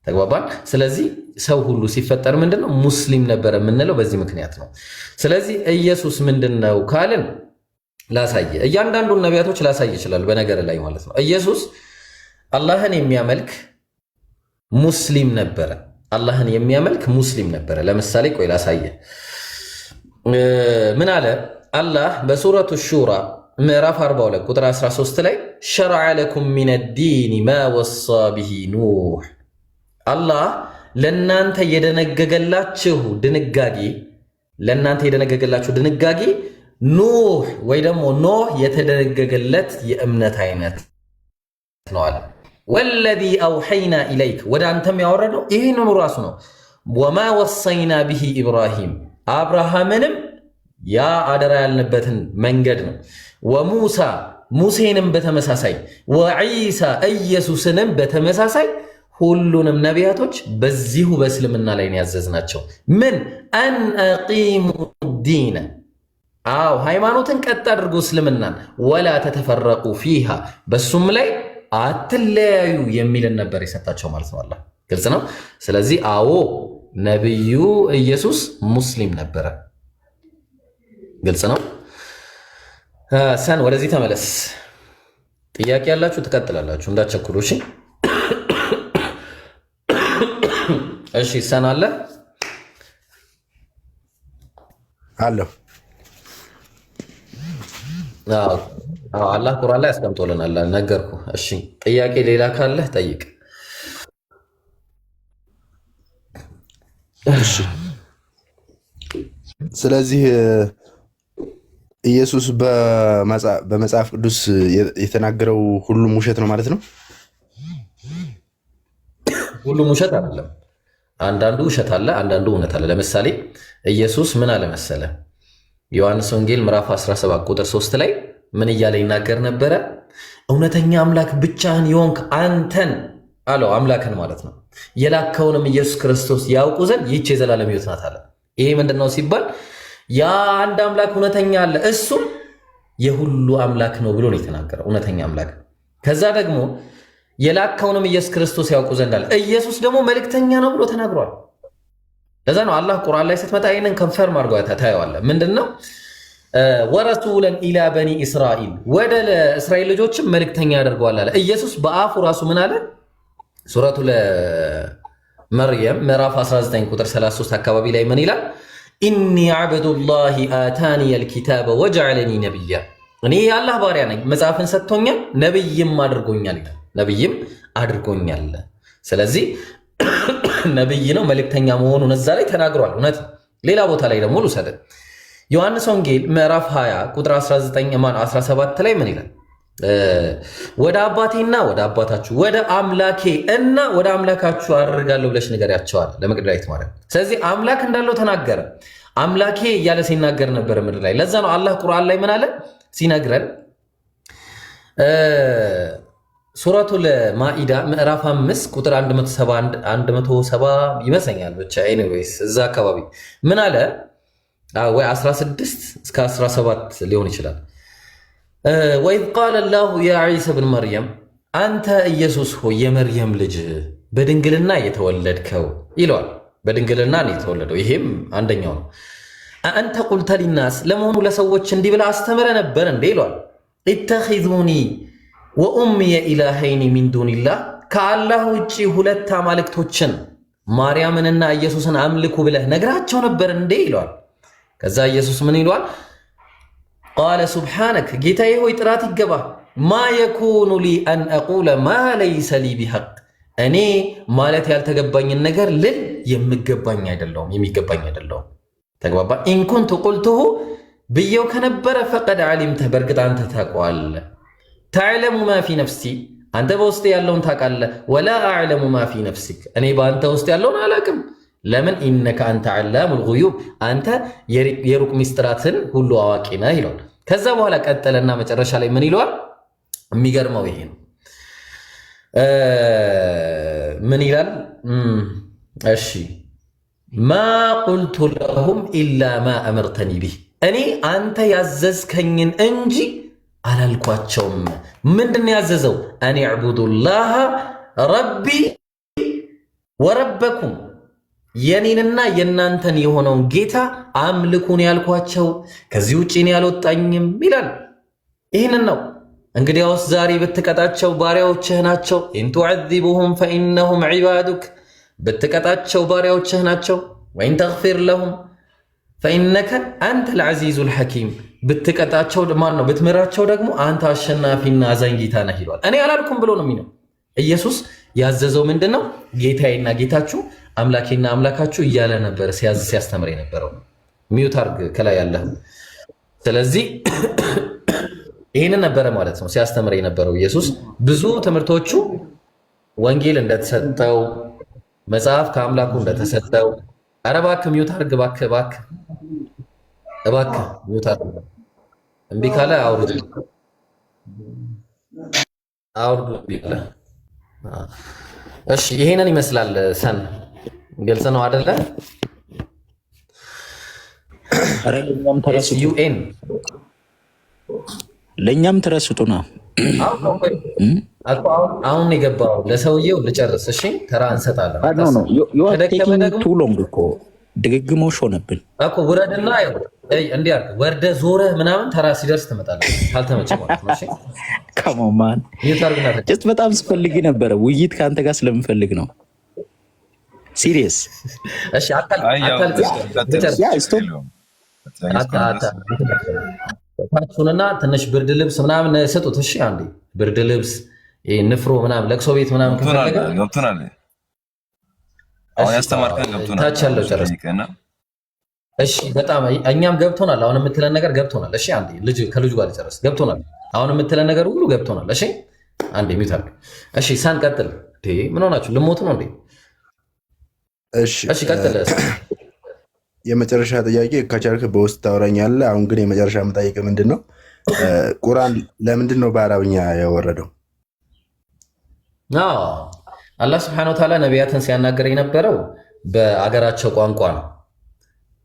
ተግባባን። ስለዚህ ሰው ሁሉ ሲፈጠር ምንድነው? ሙስሊም ነበረ የምንለው በዚህ ምክንያት ነው። ስለዚህ ኢየሱስ ምንድነው ካልን ላሳየ፣ እያንዳንዱን ነቢያቶች ላሳየ ይችላል በነገር ላይ ማለት ነው። ኢየሱስ አላህን የሚያመልክ ሙስሊም ነበረ። አላህን የሚያመልክ ሙስሊም ነበረ። ለምሳሌ ቆይ ላሳየ። ምን አለ አላህ በሱረቱ ሹራ ምዕራፍ 42 ቁጥር 13 ላይ ሸረዐ ለኩም ሚነ ዲን ማ ወሳ ቢሂ ኑህ፣ አላህ ለእናንተ የደነገገላችሁ ድንጋጌ ኑህ ወይ ደግሞ ኖህ የተደነገገለት የእምነት አይነት ነው አለ። ወለዚ አውሐይና ኢለይክ ወደ አንተም ያወረደው ይህንኑ ራሱ ነው። ወማ ወሰይና ቢሂ ኢብራሂም አብርሃምንም ያ አደራ ያልንበትን መንገድ ነው። ወሙሳ ሙሴንም በተመሳሳይ ወዒሳ ኢየሱስንም በተመሳሳይ ሁሉንም ነቢያቶች በዚሁ በእስልምና ላይ ነው ያዘዝናቸው። ምን አን አቂሙ ዲነ፣ አዎ ሃይማኖትን ቀጥ አድርጎ እስልምናን፣ ወላ ተተፈረቁ ፊሃ በሱም ላይ አትለያዩ የሚልን ነበር የሰጣቸው ማለት ነው አላህ። ግልጽ ነው። ስለዚህ አዎ ነቢዩ ኢየሱስ ሙስሊም ነበረ። ግልጽ ነው። ሰን ወደዚህ ተመለስ። ጥያቄ ያላችሁ ትቀጥላላችሁ፣ እንዳትቸኩሉ እሺ። እሺ ሰን አለ አለሁ። አላህ ቁርአን ላይ አስቀምጦልናል፣ ነገርኩ። እሺ ጥያቄ ሌላ ካለህ ጠይቅ። እሺ ስለዚህ ኢየሱስ በመጽሐፍ ቅዱስ የተናገረው ሁሉም ውሸት ነው ማለት ነው? ሁሉም ውሸት አይደለም። አንዳንዱ ውሸት አለ፣ አንዳንዱ እውነት አለ። ለምሳሌ ኢየሱስ ምን አለ መሰለ? ዮሐንስ ወንጌል ምዕራፍ 17 ቁጥር 3 ላይ ምን እያለ ይናገር ነበረ? እውነተኛ አምላክ ብቻህን የሆንክ አንተን አለው፣ አምላክን ማለት ነው፣ የላከውንም ኢየሱስ ክርስቶስ ያውቁ ዘንድ ይህች የዘላለም ሕይወት ናት አለ። ይሄ ምንድነው ሲባል ያ አንድ አምላክ እውነተኛ አለ፣ እሱም የሁሉ አምላክ ነው ብሎ ነው የተናገረው፣ እውነተኛ አምላክ። ከዛ ደግሞ የላከውንም ኢየሱስ ክርስቶስ ያውቁ ዘንድ አለ። ኢየሱስ ደግሞ መልእክተኛ ነው ብሎ ተናግሯል። ለዛ ነው አላህ ቁርአን ላይ ስትመጣ ይህንን ከንፈርም አድርጎ ታየዋለህ። ምንድነው ወረሱለን ኢላ በኒ እስራኤል፣ ወደ እስራኤል ልጆችም መልእክተኛ ያደርገዋል አለ። ኢየሱስ በአፉ ራሱ ምን አለ? ሱረቱ ለመርየም ምዕራፍ 19 ቁጥር 33 አካባቢ ላይ ምን ይላል? ኢኒ ዓብዱላሂ አታኒየል ኪታበ ወጀዐለኒ ነቢያ፣ እኔ የአላህ ባሪያ ነኝ፣ መጽሐፍን ሰጥቶኛል፣ ነብይም አድርጎኛል ይላል። ነብይም አድርጎኛል። ስለዚህ ነብይ ነው፣ መልእክተኛ መሆኑን እዛ ላይ ተናግሯል። እውነት ሌላ ቦታ ላይ ደግሞ ልውሰድ። ዮሐንስ ወንጌል ምዕራፍ 20 ቁጥር 17 ላይ ምን ይላል? ወደ አባቴና ወደ አባታችሁ ወደ አምላኬ እና ወደ አምላካችሁ አደርጋለሁ ብለሽ ንገሪያቸዋል ለመግደላዊት ማርያም። ስለዚህ አምላክ እንዳለው ተናገረ። አምላኬ እያለ ሲናገር ነበር ምድር ላይ። ለዛ ነው አላህ ቁርአን ላይ ምን አለ ሲነግረን ሱረቱል ማኢዳ ምዕራፍ 5 ቁጥር 170 ይመስለኛል ብቻ ኤኒዌይስ እዛ አካባቢ ምን አለ ወይ 16 እስከ 17 ሊሆን ይችላል። ወኢዝ ቃለ ላሁ ያ ዒሳ ብን መርየም አንተ ኢየሱስ ሆይ የመርየም ልጅ በድንግልና የተወለድከው ይለዋል። በድንግልና ነው የተወለደው። ይሄም አንደኛው ነው። አንተ ቁልተ ሊናስ ለመሆኑ ለሰዎች እንዲህ ብለህ አስተምረ ነበር እንዴ ይለዋል። ኢተኺዙኒ ወኡምየ ኢላሃይኒ ሚን ዱኒላህ ከአላህ ውጪ ሁለት አማልክቶችን ማርያምንና ኢየሱስን አምልኩ ብለህ ነግራቸው ነበር እንዴ ይለዋል። ከዛ ኢየሱስ ምን ይለዋል? ቃለ ሱብሓነክ ጌታዬ ሆይ ጥራት ይገባ ማ የኩኑ ሊ አን አቁለ ማ ለይሰ ሊ ቢሐቅ እኔ ማለት ያልተገባኝን ነገር ልል የሚገባኝ አይደለሁም። ተግባባ። ኢንኩንቱ ቁልቱሁ ብየው ከነበረ ፈቀድ ዓሊምተህ በእርግጥ አንተ ታውቀዋለህ። ተዕለሙ ማ ፊ ነፍሲ አንተ በውስጥ ያለውን ታውቃለህ። ወላ አዕለሙ ማ ፊ ነፍሲክ እኔ በአንተ ውስጥ ያለውን አላውቅም። ለምን ኢነከ አንተ ዓላሙል ጉዩብ አንተ የሩቅ ሚስጥራትን ሁሉ አዋቂ ነህ ይለዋል። ከዛ በኋላ ቀጠለና መጨረሻ ላይ ምን ይለዋል? የሚገርመው ይሄ ነው። ምን ይላል? እሺ ማ ቁልቱ ለሁም ኢላ ማ አመርተኒ ቢህ እኔ አንተ ያዘዝከኝን እንጂ አላልኳቸውም። ምንድን ያዘዘው? አን ዕቡዱላህ ረቢ ወረበኩም የኔንና የናንተን የሆነውን ጌታ አምልኩን ያልኳቸው ከዚህ ውጭ እኔ ያልወጣኝም ይላል። ይህንን ነው እንግዲያውስ ዛሬ ብትቀጣቸው ባሪያዎችህ ናቸው። ኢን ቱዐዚቡሁም ፈኢነሁም ዒባዱክ ብትቀጣቸው ባሪያዎችህ ናቸው። ወኢን ተግፊር ለሁም ፈኢነከ አንተ ልዐዚዙል ሐኪም ብትቀጣቸው ማን ነው ብትምራቸው ደግሞ አንተ አሸናፊና አዛኝ ጌታ ነህ ይሏል። እኔ አላልኩም ብሎ ነው የሚለው ኢየሱስ። ያዘዘው ምንድን ነው? ጌታዬና ጌታችሁ አምላኬና አምላካችሁ እያለ ነበር ሲያስተምር የነበረው። ሚዩት አርግ ከላይ ያለህ። ስለዚህ ይህንን ነበረ ማለት ነው ሲያስተምር የነበረው ኢየሱስ። ብዙ ትምህርቶቹ ወንጌል እንደተሰጠው መጽሐፍ ከአምላኩ እንደተሰጠው። ኧረ እባክህ ሚዩት አርግ እባክህ ሚዩት አርግ። እምቢ ካለ አውርድ እምቢ ካለ እሺ። ይሄንን ይመስላል ሰን ግልጽ ነው አይደለ? ለእኛም ተረስጡና አሁን የገባው ለሰውየው ልጨርስ። እሺ ተራ እንሰጣለን። ድግግሞሽ ሆነብን እኮ ውረድና እንዲህ አድርግ ወርደህ ዞረህ ምናምን ተራ ሲደርስ ትመጣለህ። ካልተመቸ ማለት ነው። እሺ ከማን በጣም ስፈልግ ነበረ። ውይይት ከአንተ ጋር ስለምፈልግ ነው። ሲሪየስ እሺ ታችሁንና ትንሽ ብርድ ልብስ ምናምን ስጡት። እሺ አንዴ ብርድ ልብስ ንፍሮ ምናምን ለቅሶ ቤት ምናምን ከፈለገ ገብቶናል። አሁን ያስተማርከን ገብቶናል። ታች ያለው ጨርስ። እሺ በጣም እኛም ገብቶናል። አሁን የምትለን ነገር ገብቶናል። እሺ አንዴ ከልጁ ጋር ጨርስ። ገብቶናል። አሁን የምትለን ነገር ሁሉ ገብቶናል። እሺ አንዴ ሚውት አድርግ። እሺ ሳንቀጥል ምን ሆናችሁ? ልሞቱ ነው እንዴ? እሺ ቀጥል። የመጨረሻ ጥያቄ ከቻልክ በውስጥ ታወራኛለህ። አሁን ግን የመጨረሻ የምጠይቅህ ምንድን ነው? ቁርአን ለምንድን ነው በአረብኛ ያወረደው? አላህ ስብሐነሁ ወተዓላ ነቢያትን ሲያናገር የነበረው በአገራቸው ቋንቋ ነው።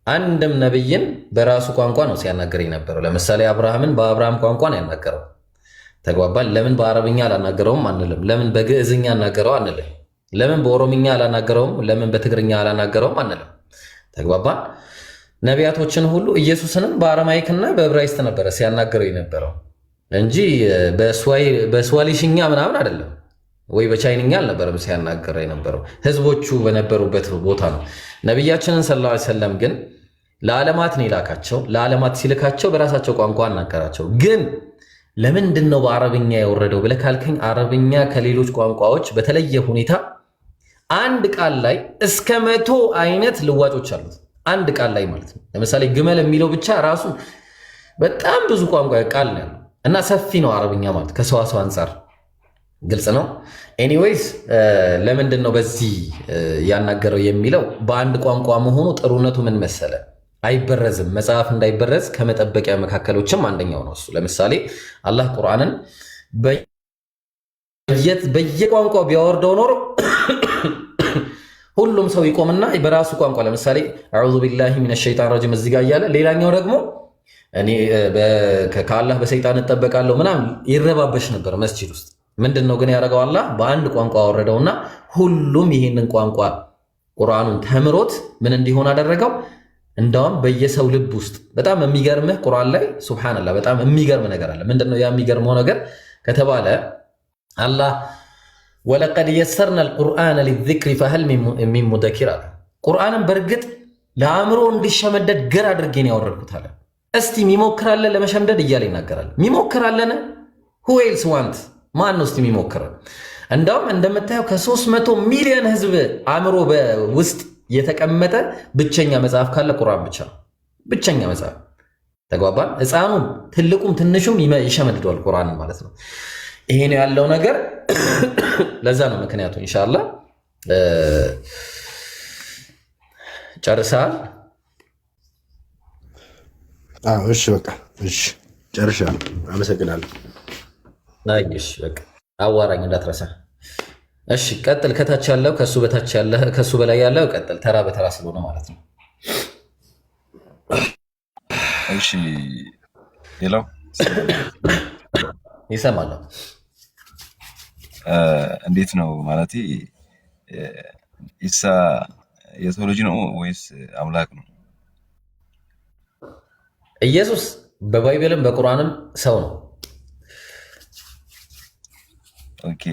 አንድም ነብይን በራሱ ቋንቋ ነው ሲያናገር የነበረው። ለምሳሌ አብርሃምን በአብርሃም ቋንቋ ነው ያናገረው። ተግባባን። ለምን በአረብኛ አላናገረውም አንልም። ለምን በግዕዝኛ አናገረው አንልም። ለምን በኦሮምኛ አላናገረውም፣ ለምን በትግርኛ አላናገረውም አንልም። ተግባባን። ነቢያቶችን ሁሉ ኢየሱስንም በአረማይክና በዕብራይስጥ ነበረ ሲያናገረው የነበረው እንጂ በስዋሊሽኛ ምናምን አይደለም፣ ወይ በቻይንኛ አልነበረም ሲያናገረው የነበረው። ህዝቦቹ በነበሩበት ቦታ ነው። ነቢያችንን ሰለላሁ ዐለይሂ ወሰለም ግን ለዓለማት ነው የላካቸው። ለዓለማት ሲልካቸው በራሳቸው ቋንቋ አናገራቸው። ግን ለምንድን ነው በአረብኛ የወረደው ብለህ ካልከኝ አረብኛ ከሌሎች ቋንቋዎች በተለየ ሁኔታ አንድ ቃል ላይ እስከ 100 አይነት ልዋጮች አሉት። አንድ ቃል ላይ ማለት ነው። ለምሳሌ ግመል የሚለው ብቻ ራሱ በጣም ብዙ ቋንቋ ቃል ነው ያለው እና ሰፊ ነው አረብኛ ማለት ከሰዋሰው አንጻር ግልጽ ነው። ኤኒዌይስ ለምንድን ነው በዚህ ያናገረው የሚለው በአንድ ቋንቋ መሆኑ ጥሩነቱ ምን መሰለ? አይበረዝም። መጽሐፍ እንዳይበረዝ ከመጠበቂያ መካከሎችም አንደኛው ነው እሱ። ለምሳሌ አላህ ቁርአንን በየቋንቋው ቢያወርደው ኖሮ ሁሉም ሰው ይቆምና በራሱ ቋንቋ ለምሳሌ አዑዙ ቢላሂ ሚነ ሸይጣን ረጂም እዚህ ጋር እያለ ሌላኛው ደግሞ እኔ ከአላህ በሰይጣን እጠበቃለሁ ምናምን ይረባበሽ ነበር መስጂድ ውስጥ። ምንድን ነው ግን ያደረገው? አላህ በአንድ ቋንቋ አወረደውና ሁሉም ይህንን ቋንቋ ቁርአኑን ተምሮት ምን እንዲሆን አደረገው? እንዳውም በየሰው ልብ ውስጥ በጣም የሚገርምህ ቁርአን ላይ ሱብሃንአላህ በጣም የሚገርም ነገር አለ። ምንድነው ያ የሚገርመው ነገር ከተባለ አላህ ወለቀድ የሰርና አልቁርአነ ሊዚክሪ ፈሀል ሚን ሙደኪር አለ። ቁርአንን በእርግጥ ለአእምሮ እንዲሸመደድ ገር አድርጌን ያወረድኩት አለ። እስቲ ሚሞክራለን ለመሸምደድ እያለ ይናገራል። ሚሞክራለን who else want ማን ነው እስቲ ሚሞክረን? እንዳውም እንደምታየው ከ300 ሚሊዮን ህዝብ አእምሮ ውስጥ የተቀመጠ ብቸኛ መጽሐፍ ካለ ቁርአን ብቻ ነው። ብቸኛ መጽሐፍ ተግባባን። ህፃኑም ትልቁም ትንሹም ይሸመድደዋል ቁርአንን ማለት ነው። ይሄ ነው ያለው ነገር። ለዛ ነው ምክንያቱ። ኢንሻአላህ ጨርሰሃል? አዎ እሺ፣ በቃ እሺ፣ ጨርሻለሁ። አመሰግናለሁ። ናይሽ በቃ አዋራኝ እንዳትረሳ። እሺ ቀጥል። ከታች ያለው ከሱ በታች ያለ ከሱ በላይ ያለው ቀጥል። ተራ በተራ ስለሆነ ማለት ነው። እሺ ሌላው ይሰማል። እንዴት ነው ማለት ኢሳ የሰው ልጅ ነው ወይስ አምላክ ነው? ኢየሱስ በባይብልም በቁርአንም ሰው ነው። ኦኬ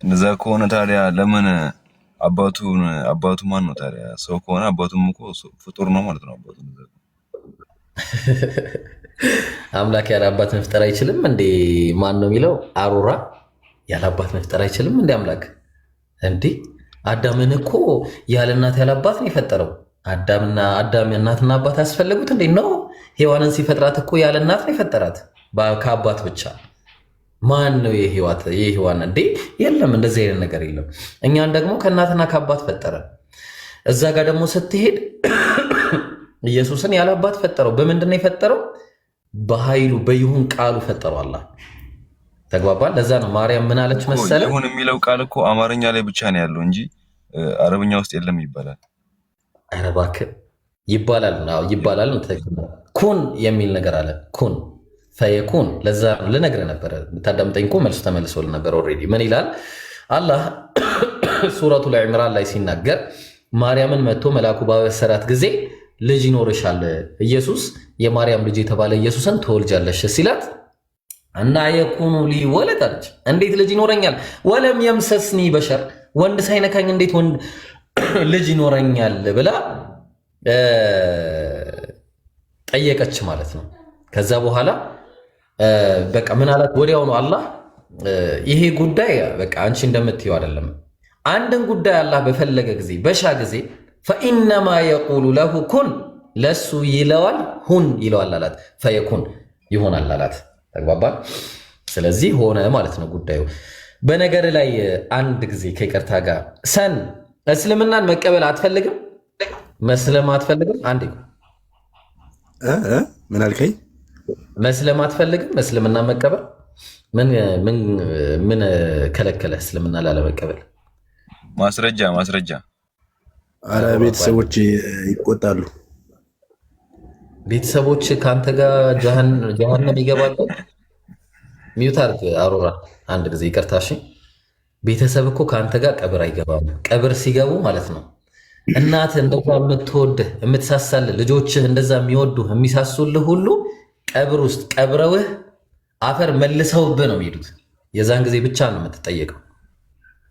እንደዛ ከሆነ ታዲያ ለምን አባቱ ማን ነው ታዲያ? ሰው ከሆነ አባቱም እኮ ፍጡር ነው ማለት ነው። አባቱ አምላክ ያለ አባት መፍጠር አይችልም እንዴ? ማን ነው የሚለው? አሩራ ያለ አባት መፍጠር አይችልም እንዴ? አምላክ እንዴ አዳምን እኮ ያለ እናት ያለ አባት ነው የፈጠረው። አዳም እናትና አባት ያስፈልጉት እንዴ? ነው ሔዋንን ሲፈጥራት እኮ ያለ እናት ነው የፈጠራት ከአባት ብቻ። ማን ነው የሔዋን እንዴ? የለም፣ እንደዚህ አይነት ነገር የለም። እኛን ደግሞ ከእናትና ከአባት ፈጠረ። እዛ ጋር ደግሞ ስትሄድ ኢየሱስን ያለ አባት ፈጠረው። በምንድን ነው የፈጠረው? በኃይሉ በይሁን ቃሉ ፈጠረው አላህ። ተግባባል። ለዛ ነው ማርያም ምን አለች መሰለ? ይሁን የሚለው ቃል እኮ አማርኛ ላይ ብቻ ነው ያለው እንጂ አረብኛ ውስጥ የለም ይባላል። ኧረ እባክህ ይባላል። ይባላል። ኩን የሚል ነገር አለ። ኩን ፈየኩን። ለዛ ልነግርህ ነበረ ብታዳምጠኝ እኮ መልሱ ተመልሶልህ ነበር ኦልሬዲ። ምን ይላል አላህ ሱረቱል ኢምራን ላይ ሲናገር ማርያምን መጥቶ መልአኩ ባበሰራት ጊዜ ልጅ ይኖርሻል፣ ኢየሱስ የማርያም ልጅ የተባለ ኢየሱስን ትወልጃለሽ ሲላት እና የኩኑ ሊ ወለድ አለች። እንዴት ልጅ ይኖረኛል? ወለም የምሰስኒ በሸር፣ ወንድ ሳይነካኝ እንዴት ወንድ ልጅ ይኖረኛል ብላ ጠየቀች ማለት ነው። ከዛ በኋላ በቃ ምን አላት? ወዲያውኑ አላህ ይሄ ጉዳይ በቃ አንቺ እንደምትይው አይደለም። አንድን ጉዳይ አላህ በፈለገ ጊዜ በሻ ጊዜ ፈኢነማ የቁሉ ለሁ ኩን፣ ለሱ ይለዋል፣ ሁን ይለዋል አላት። ፈየኩን ይሆናል አላት። ተግባባል። ስለዚህ ሆነ ማለት ነው ጉዳዩ። በነገር ላይ አንድ ጊዜ ከይቅርታ ጋር እስልምናን መቀበል አትፈልግም? መስለም አትፈልግም? አንዴ ምን አልከኝ? መስለም አትፈልግም? እስልምና መቀበል ምን ከለከለ? እስልምና ላለመቀበል ማስረጃ። አረ ቤተሰቦች ይቆጣሉ። ቤተሰቦች ከአንተ ጋር ጀሃነም ይገባሉ። ሚዩት አድርግ አሮራ አንድ ጊዜ ይቅርታ። እሺ ቤተሰብ እኮ ከአንተ ጋር ቀብር አይገባም። ቀብር ሲገቡ ማለት ነው እናትህ እንደዛ የምትወድህ የምትሳሳልህ፣ ልጆችህ እንደዛ የሚወዱህ የሚሳሱልህ ሁሉ ቀብር ውስጥ ቀብረውህ አፈር መልሰውብህ ነው የሚሄዱት። የዛን ጊዜ ብቻ ነው የምትጠየቀው።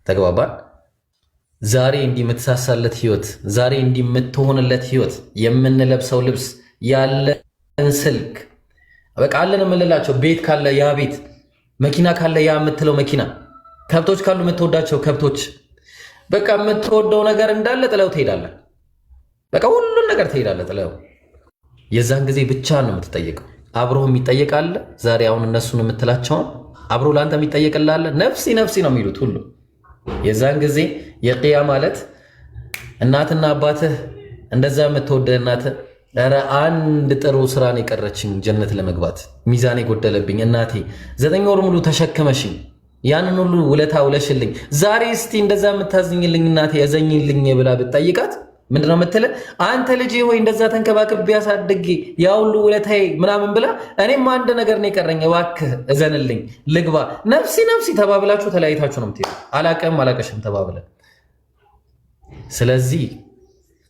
ተግባባል። ዛሬ እንዲህ የምትሳሳለት ህይወት፣ ዛሬ እንዲህ የምትሆንለት ህይወት፣ የምንለብሰው ልብስ፣ ያለን ስልክ፣ በቃ አለን የምንላቸው ቤት ካለ ያ ቤት፣ መኪና ካለ ያ የምትለው መኪና፣ ከብቶች ካሉ የምትወዳቸው ከብቶች፣ በቃ የምትወደው ነገር እንዳለ ጥለው ትሄዳለህ። በቃ ሁሉን ነገር ትሄዳለህ ጥለው። የዛን ጊዜ ብቻ ነው የምትጠየቀው። አብሮ የሚጠየቃለ ዛሬ አሁን እነሱን የምትላቸውን አብሮ ለአንተ የሚጠየቅላለ ነፍሲ ነፍሲ ነው የሚሉት ሁሉ። የዛን ጊዜ የቅያ ማለት እናትና አባትህ እንደዛ የምትወደህ እናትህ ኧረ አንድ ጥሩ ስራን የቀረችኝ ጀነት ለመግባት ሚዛን የጎደለብኝ እናቴ 9 ወር ሙሉ ተሸክመሽኝ ያንን ሁሉ ውለታ ውለሽልኝ ዛሬ እስቲ እንደዛ የምታዝኝልኝ እናቴ ያዘኝልኝ ብላ ብትጠይቃት ምንድነው የምትለው? አንተ ልጄ ሆይ እንደዛ ተንከባክቤ ያሳድጌ ያ ሁሉ ውለታዬ ምናምን ብላ እኔም አንድ ነገር ነው የቀረኝ እባክህ እዘንልኝ ልግባ ነፍሲ ነፍሲ ተባብላችሁ ተለያይታችሁ ነው የምትሄዱ። አላቀም አላቀሽም ተባብለ። ስለዚህ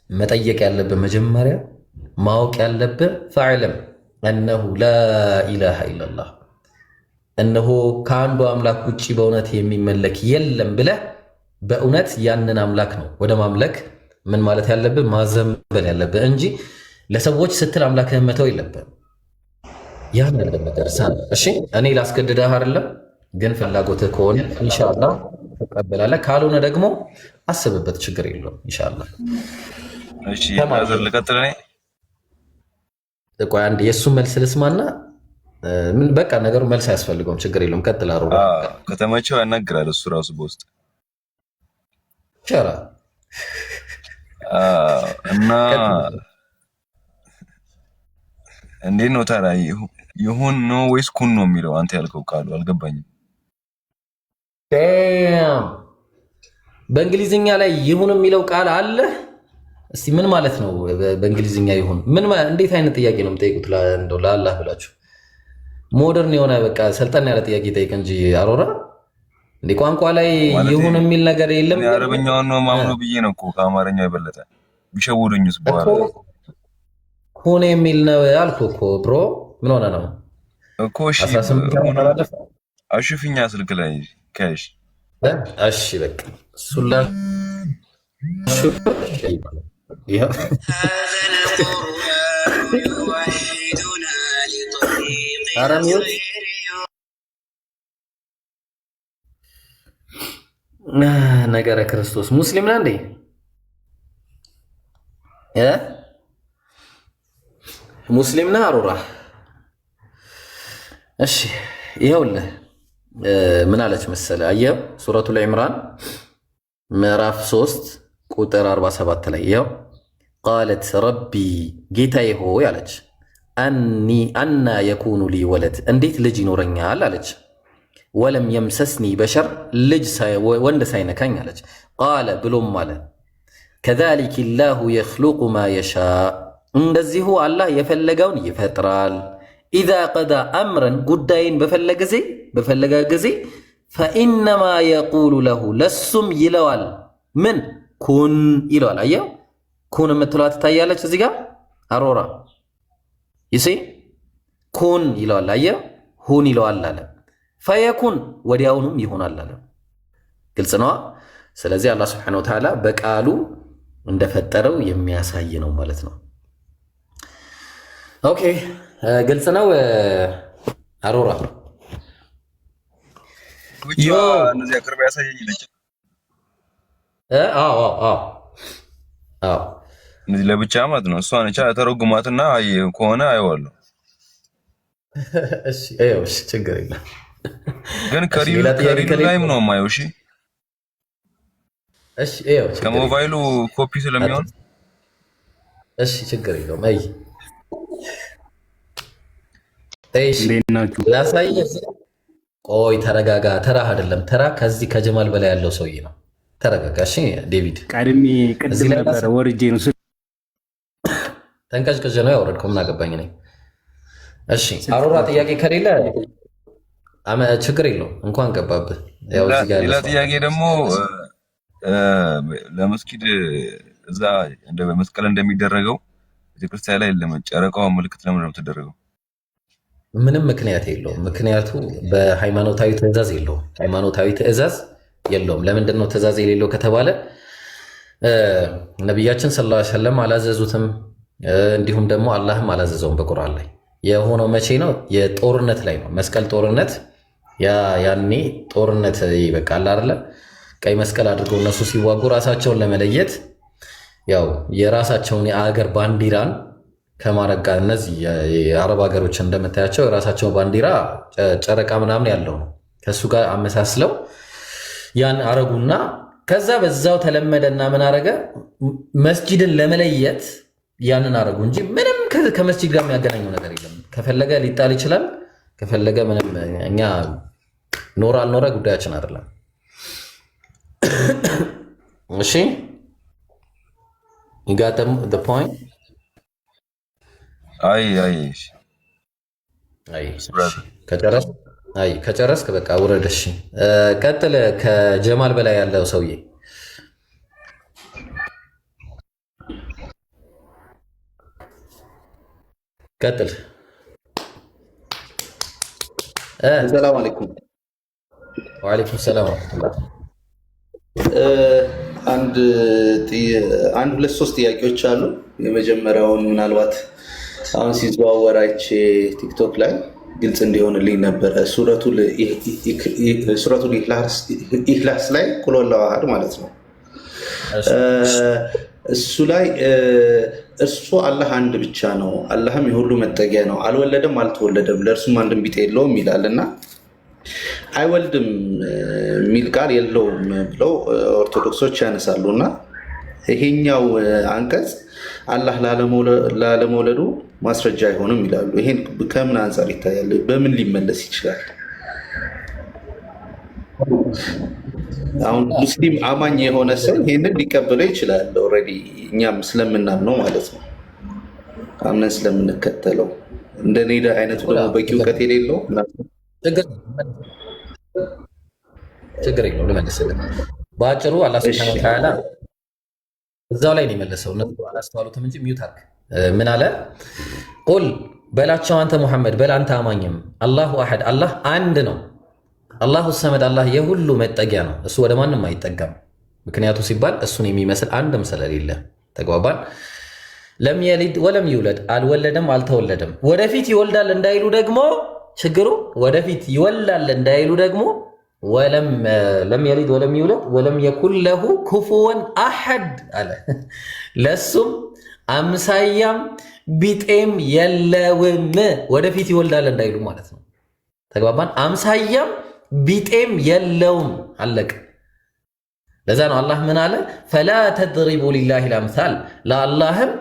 መጠየቅ ያለብህ መጀመሪያ ማወቅ ያለብህ ፈዕለም እነሁ ላኢላሃ ኢለላህ እነሆ ከአንዱ አምላክ ውጭ በእውነት የሚመለክ የለም ብለህ በእውነት ያንን አምላክ ነው ወደ ማምለክ ምን ማለት ያለብህ ማዘንበል ያለብህ እንጂ ለሰዎች ስትል አምላክህን መተው የለብህም። ያን እንደምደርሳ እሺ፣ እኔ ላስገድድህ አይደለም፣ ግን ፍላጎትህ ከሆነ ኢንሻአላህ ተቀበላለህ፣ ካልሆነ ደግሞ አስብበት፣ ችግር የለውም ኢንሻአላህ። እሺ ማዘር ልቀጥል ነኝ። ቆይ አንድ የእሱን መልስ ልስማና ምን በቃ ነገሩ መልስ አያስፈልገውም፣ ችግር የለውም። ቀጥል። አሮ ከተመቸው ያናግራል እሱ ራሱ በውስጥ ቸራ እና እንዴት ነው ታዲያ ይሁን ነው ወይስ ኩን ነው የሚለው አንተ ያልከው ቃሉ አልገባኝም። በእንግሊዝኛ ላይ ይሁን የሚለው ቃል አለ። እስቲ ምን ማለት ነው በእንግሊዝኛ ይሁን? ምን እንዴት አይነት ጥያቄ ነው የምጠይቁት? እንደው ለአላህ ብላችሁ ሞደርን የሆነ በቃ ሰልጠን ያለ ጥያቄ ጠይቅ እንጂ አሮራ እንዴ ቋንቋ ላይ ይሁን የሚል ነገር የለም። የአረብኛውን ነው ማምነው ብዬ ነው እኮ ከአማርኛው የበለጠ ቢሸውዱኝስ በኋላ ሁን የሚል ነው ያልኩህ እኮ ብሮ። ምን ሆነ ነው እኮ? እሺ አሽፍኛ ስልክ ላይ ከሽ እሺ በቃ ሱላ አራሚዎች ነገረ ክርስቶስ ሙስሊም ነህ እንዴ? ሙስሊም ነህ አሩራ? እሺ ይኸውልህ ምን አለች መሰለህ? አየኸው ሱረቱል ኢምራን ምዕራፍ 3 ቁጥር 47 ላይ ይኸው ቃለት ረቢ ጌታዬ ሆይ አለች አና የኩኑ ሊ ወለድ እንዴት ልጅ ይኖረኛል አለች። ወለም የምሰስኒ በሸር ልጅ ወንድ ሳይነካኝ አለች። ቃለ ብሎም አለ ከዛሊክ ላሁ የኽሉቁ ማ የሻ እንደዚሁ አላህ የፈለገውን ይፈጥራል። ኢዛ ቀዳ አምረን ጉዳይን በፈለገ ጊዜ ፈኢነማ የቁሉ ለሁ ለሱም ይለዋል። ምን ኩን ይለዋል። አየው ኩን የምትለዋ ትታያለች እዚህ ጋር አሮራ ይሴ ኩን ይለዋል። አየው ሁን ይለዋል አለ ፈየኩን ወዲያውኑም ይሆናል አለ። ግልጽ ነዋ። ስለዚህ አላህ ሱብሓነሁ ወተዓላ በቃሉ እንደፈጠረው የሚያሳይ ነው ማለት ነው። ኦኬ ግልጽ ነው አሮራ። እነዚህ አቅርባ ያሳየኝ ልጅ እነዚህ ለብቻ ማለት ነው። እሷን ቻ ተረጉማትና ከሆነ አይዋለሁ። እሺ እሺ ችግር የለም ግን ከሪሉ ላይም ነው የማየው። እሺ እሺ ይኸው ከሞባይሉ ኮፒ ስለሚሆን እሺ ችግር የለውም። አይ እሺ ላሳየህ። ቆይ ተረጋጋ። ተራህ አይደለም ተራ ከዚህ ከጀማል በላይ ያለው ሰውዬ ነው። ተረጋጋ እሺ ዴቪድ። ቀድሜ ቅድም ነበር ወርጄ ነው ተንቀጭቅጭ ነው ያወረድከው። ምን አገባኝ ነኝ። እሺ አሮራ ጥያቄ ከሌለ ችግር የለውም እንኳን ገባብህ። ያው እዚህ ጋር ሌላ ጥያቄ ደግሞ ለመስጊድ እዛ እንደ መስቀል እንደሚደረገው ቤተክርስቲያን ላይ ለመጨረቃው ምልክት ለምን ነው የምትደረገው? ምንም ምክንያት የለውም። ምክንያቱ በሃይማኖታዊ ትእዛዝ የለውም። ሃይማኖታዊ ትእዛዝ የለውም። ለምንድን ነው ትእዛዝ የሌለው ከተባለ ነቢያችን ሰለላሁ ዐለይሂ ወሰለም አላዘዙትም፣ እንዲሁም ደግሞ አላህም አላዘዘውም በቁርአን ላይ። የሆነው መቼ ነው? የጦርነት ላይ ነው። መስቀል ጦርነት ያኔ ጦርነት ይበቃል አይደለ? ቀይ መስቀል አድርገው እነሱ ሲዋጉ ራሳቸውን ለመለየት ያው የራሳቸውን የአገር ባንዲራን ከማድረግ ጋር እነዚህ የአረብ ሀገሮች እንደምታያቸው የራሳቸው ባንዲራ ጨረቃ ምናምን ያለው ነው። ከእሱ ጋር አመሳስለው ያን አረጉና ከዛ በዛው ተለመደና ምን አረገ? መስጂድን ለመለየት ያንን አረጉ እንጂ ምንም ከመስጂድ ጋር የሚያገናኘው ነገር የለም። ከፈለገ ሊጣል ይችላል፣ ከፈለገ ምንም። እኛ ኖረ አልኖረ ጉዳያችን አይደለም። እሺ you got the point? ከጨረስክ በቃ ውረድ። እሺ ቀጥል። ከጀማል በላይ ያለው ሰውዬ ቀጥል። ሰላም አለይኩም። ወአለይኩም ሰላም ወራህመቱላህ። አንድ ሁለት ሶስት ጥያቄዎች አሉ። የመጀመሪያውን ምናልባት አሁን ሲዘዋወር አይቼ ቲክቶክ ላይ ግልጽ እንዲሆንልኝ ነበረ። ሱረቱል ኢኽላስ ላይ ቁል ሁወላሁ አሐድ ማለት ነው። እሱ ላይ እሱ አላህ አንድ ብቻ ነው፣ አላህም የሁሉ መጠጊያ ነው፣ አልወለደም አልተወለደም፣ ለእርሱም አንድም ቢጤ የለውም ይላል እና አይወልድም የሚል ቃል የለውም ብለው ኦርቶዶክሶች ያነሳሉ እና ይሄኛው አንቀጽ አላህ ላለመውለዱ ማስረጃ አይሆንም ይላሉ። ይሄን ከምን አንጻር ይታያል? በምን ሊመለስ ይችላል? አሁን ሙስሊም አማኝ የሆነ ሰው ይሄንን ሊቀበለው ይችላል። ኦልሬዲ እኛም ስለምናምነው ማለት ነው፣ አምነን ስለምንከተለው። እንደኔ አይነቱ ደግሞ በቂ እውቀት የሌለው ችግር የለውም ልመልስልህ። በአጭሩ አላህ ሱብሓነሁ ወተዓላ እዛው ላይ ነው የመለሰው። እነሱ አላስተዋሉትም እንጂ ሚዩት አድርግ። ምን አለ? ቁል በላቸው አንተ ሙሐመድ በል አንተ አማኝም፣ አላሁ አሐድ አላህ አንድ ነው፣ አላሁ ሰመድ አላህ የሁሉ መጠጊያ ነው፣ እሱ ወደ ማንም አይጠጋም። ምክንያቱ ሲባል እሱን የሚመስል አንድም ስለሌለ። ተግባባን? ለም የሊድ ወለም ይውለድ አልወለደም አልተወለደም። ወደፊት ይወልዳል እንዳይሉ ደግሞ ችግሩ ወደፊት ይወልዳል እንዳይሉ ደግሞ ለም የሊድ ወለም ይውለድ ወለም የኩን ለሁ ኩፉወን አሐድ አለ። ለሱም አምሳያም ቢጤም የለውም። ወደፊት ይወልዳል እንዳይሉ ማለት ነው። ተግባባን? አምሳያም ቢጤም የለውም። አለቅ። ለዛ ነው አላህ ምን አለ? ፈላ ተድሪቡ ሊላሂ ልአምሳል፣ ለአላህም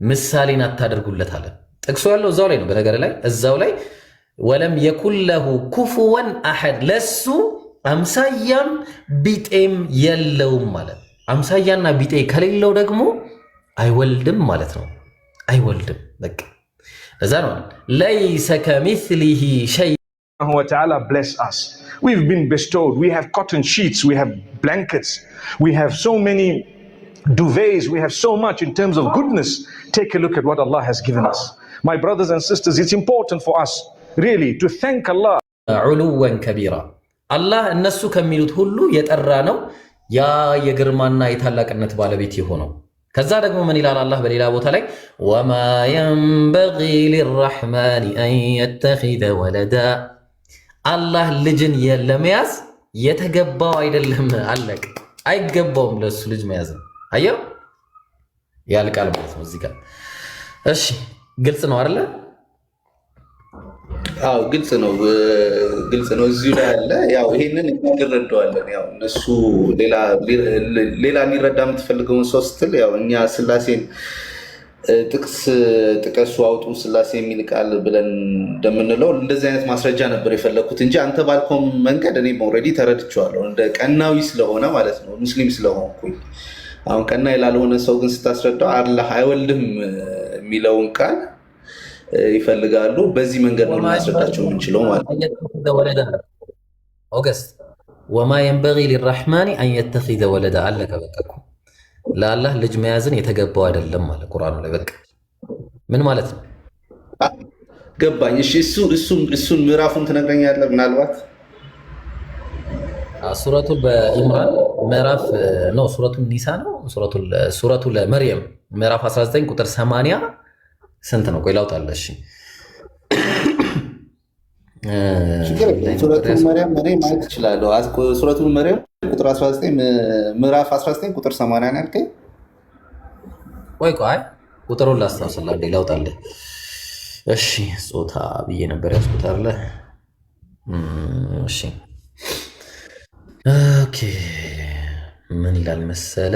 ምሳሌን አታደርጉለት አለ። ጥቅሱ ያለው እዛው ላይ ነው። በነገር ላይ እዛው ላይ ወለም የኩን ለሁ ኩፉወን አሐድ፣ ለሱ አምሳያም ቢጤም የለውም ማለት። አምሳያና ቢጤ ከሌለው ደግሞ አይወልድም ማለት ነው። አይወልድም በቃ። ለዛ ነው ለይሰ ከሚስሊሂ ሸይ wa ta'ala bless us. We've been bestowed. We have cotton sheets, we have blankets, we have so many duvets, we have so much in terms of goodness. Take a look at what Allah has given us. My brothers and sisters, it's important for us really to thank Allah. ዑሉወን ከቢራ አላህ እነሱ ከሚሉት ሁሉ የጠራ ነው፣ ያ የግርማና የታላቅነት ባለቤት የሆነው። ከዛ ደግሞ ምን ይላል አላህ በሌላ ቦታ ላይ ወማ የንበጊ ሊራሕማን አን የተኺዘ ወለዳ፣ አላህ ልጅን ለመያዝ የተገባው አይደለም። አለቅ። አይገባውም ለሱ ልጅ መያዝ። አየው ያልቃል ማለት ነው እዚህ ጋር። እሺ ግልጽ ነው አይደለ? አዎ ግልጽ ነው፣ ግልጽ ነው። እዚሁ ላይ አለ። ያው ይሄንን እንረዳዋለን። ያው እነሱ ሌላ ሊረዳ የምትፈልገውን ሰው ስትል ያው እኛ ስላሴን ጥቅስ ጥቀሱ አውጡ ስላሴ የሚል ቃል ብለን እንደምንለው እንደዚህ አይነት ማስረጃ ነበር የፈለኩት እንጂ አንተ ባልከውም መንገድ እኔ ኦልሬዲ ተረድቼዋለሁ። እንደ ቀናዊ ስለሆነ ማለት ነው፣ ሙስሊም ስለሆንኩኝ። አሁን ቀና ላልሆነ ሰው ግን ስታስረዳው አላህ አይወልድም የሚለውን ቃል ይፈልጋሉ። በዚህ መንገድ ነው ልናስረዳቸው የምንችለው ማለት ነው። ኦገስት ወማ የንበጊ ሊራሕማን አን የተኺዘ ወለዳ አለቀ በቃ እኮ። ለአላህ ልጅ መያዝን የተገባው አይደለም ማለት ቁርአኑ ላይ በቃ። ምን ማለት ነው? ገባኝ። እሺ እሱን ምዕራፉን ትነግረኛለህ ምናልባት? ሱረቱል በኢምራን ምዕራፍ ነው፣ ሱረቱል ኒሳ ነው፣ ሱረቱል መርየም ምዕራፍ 19 ቁጥር 80 ስንት ነው? ቆይ ላውጣለህ። እሺ ሱረቱል መርየም እኔ ማየት እችላለሁ። ሱረቱል መርየም ቁጥር 19 ምዕራፍ 19 ቁጥር 80 ነው ያልከኝ? ቆይ ቁጥሩን ላስታውስልህ እንዴ ላውጣልህ። እሺ ጾታ ብዬ ነበር ያስኩት አይደለ? እሺ ኦኬ ምን ይላል መሰለ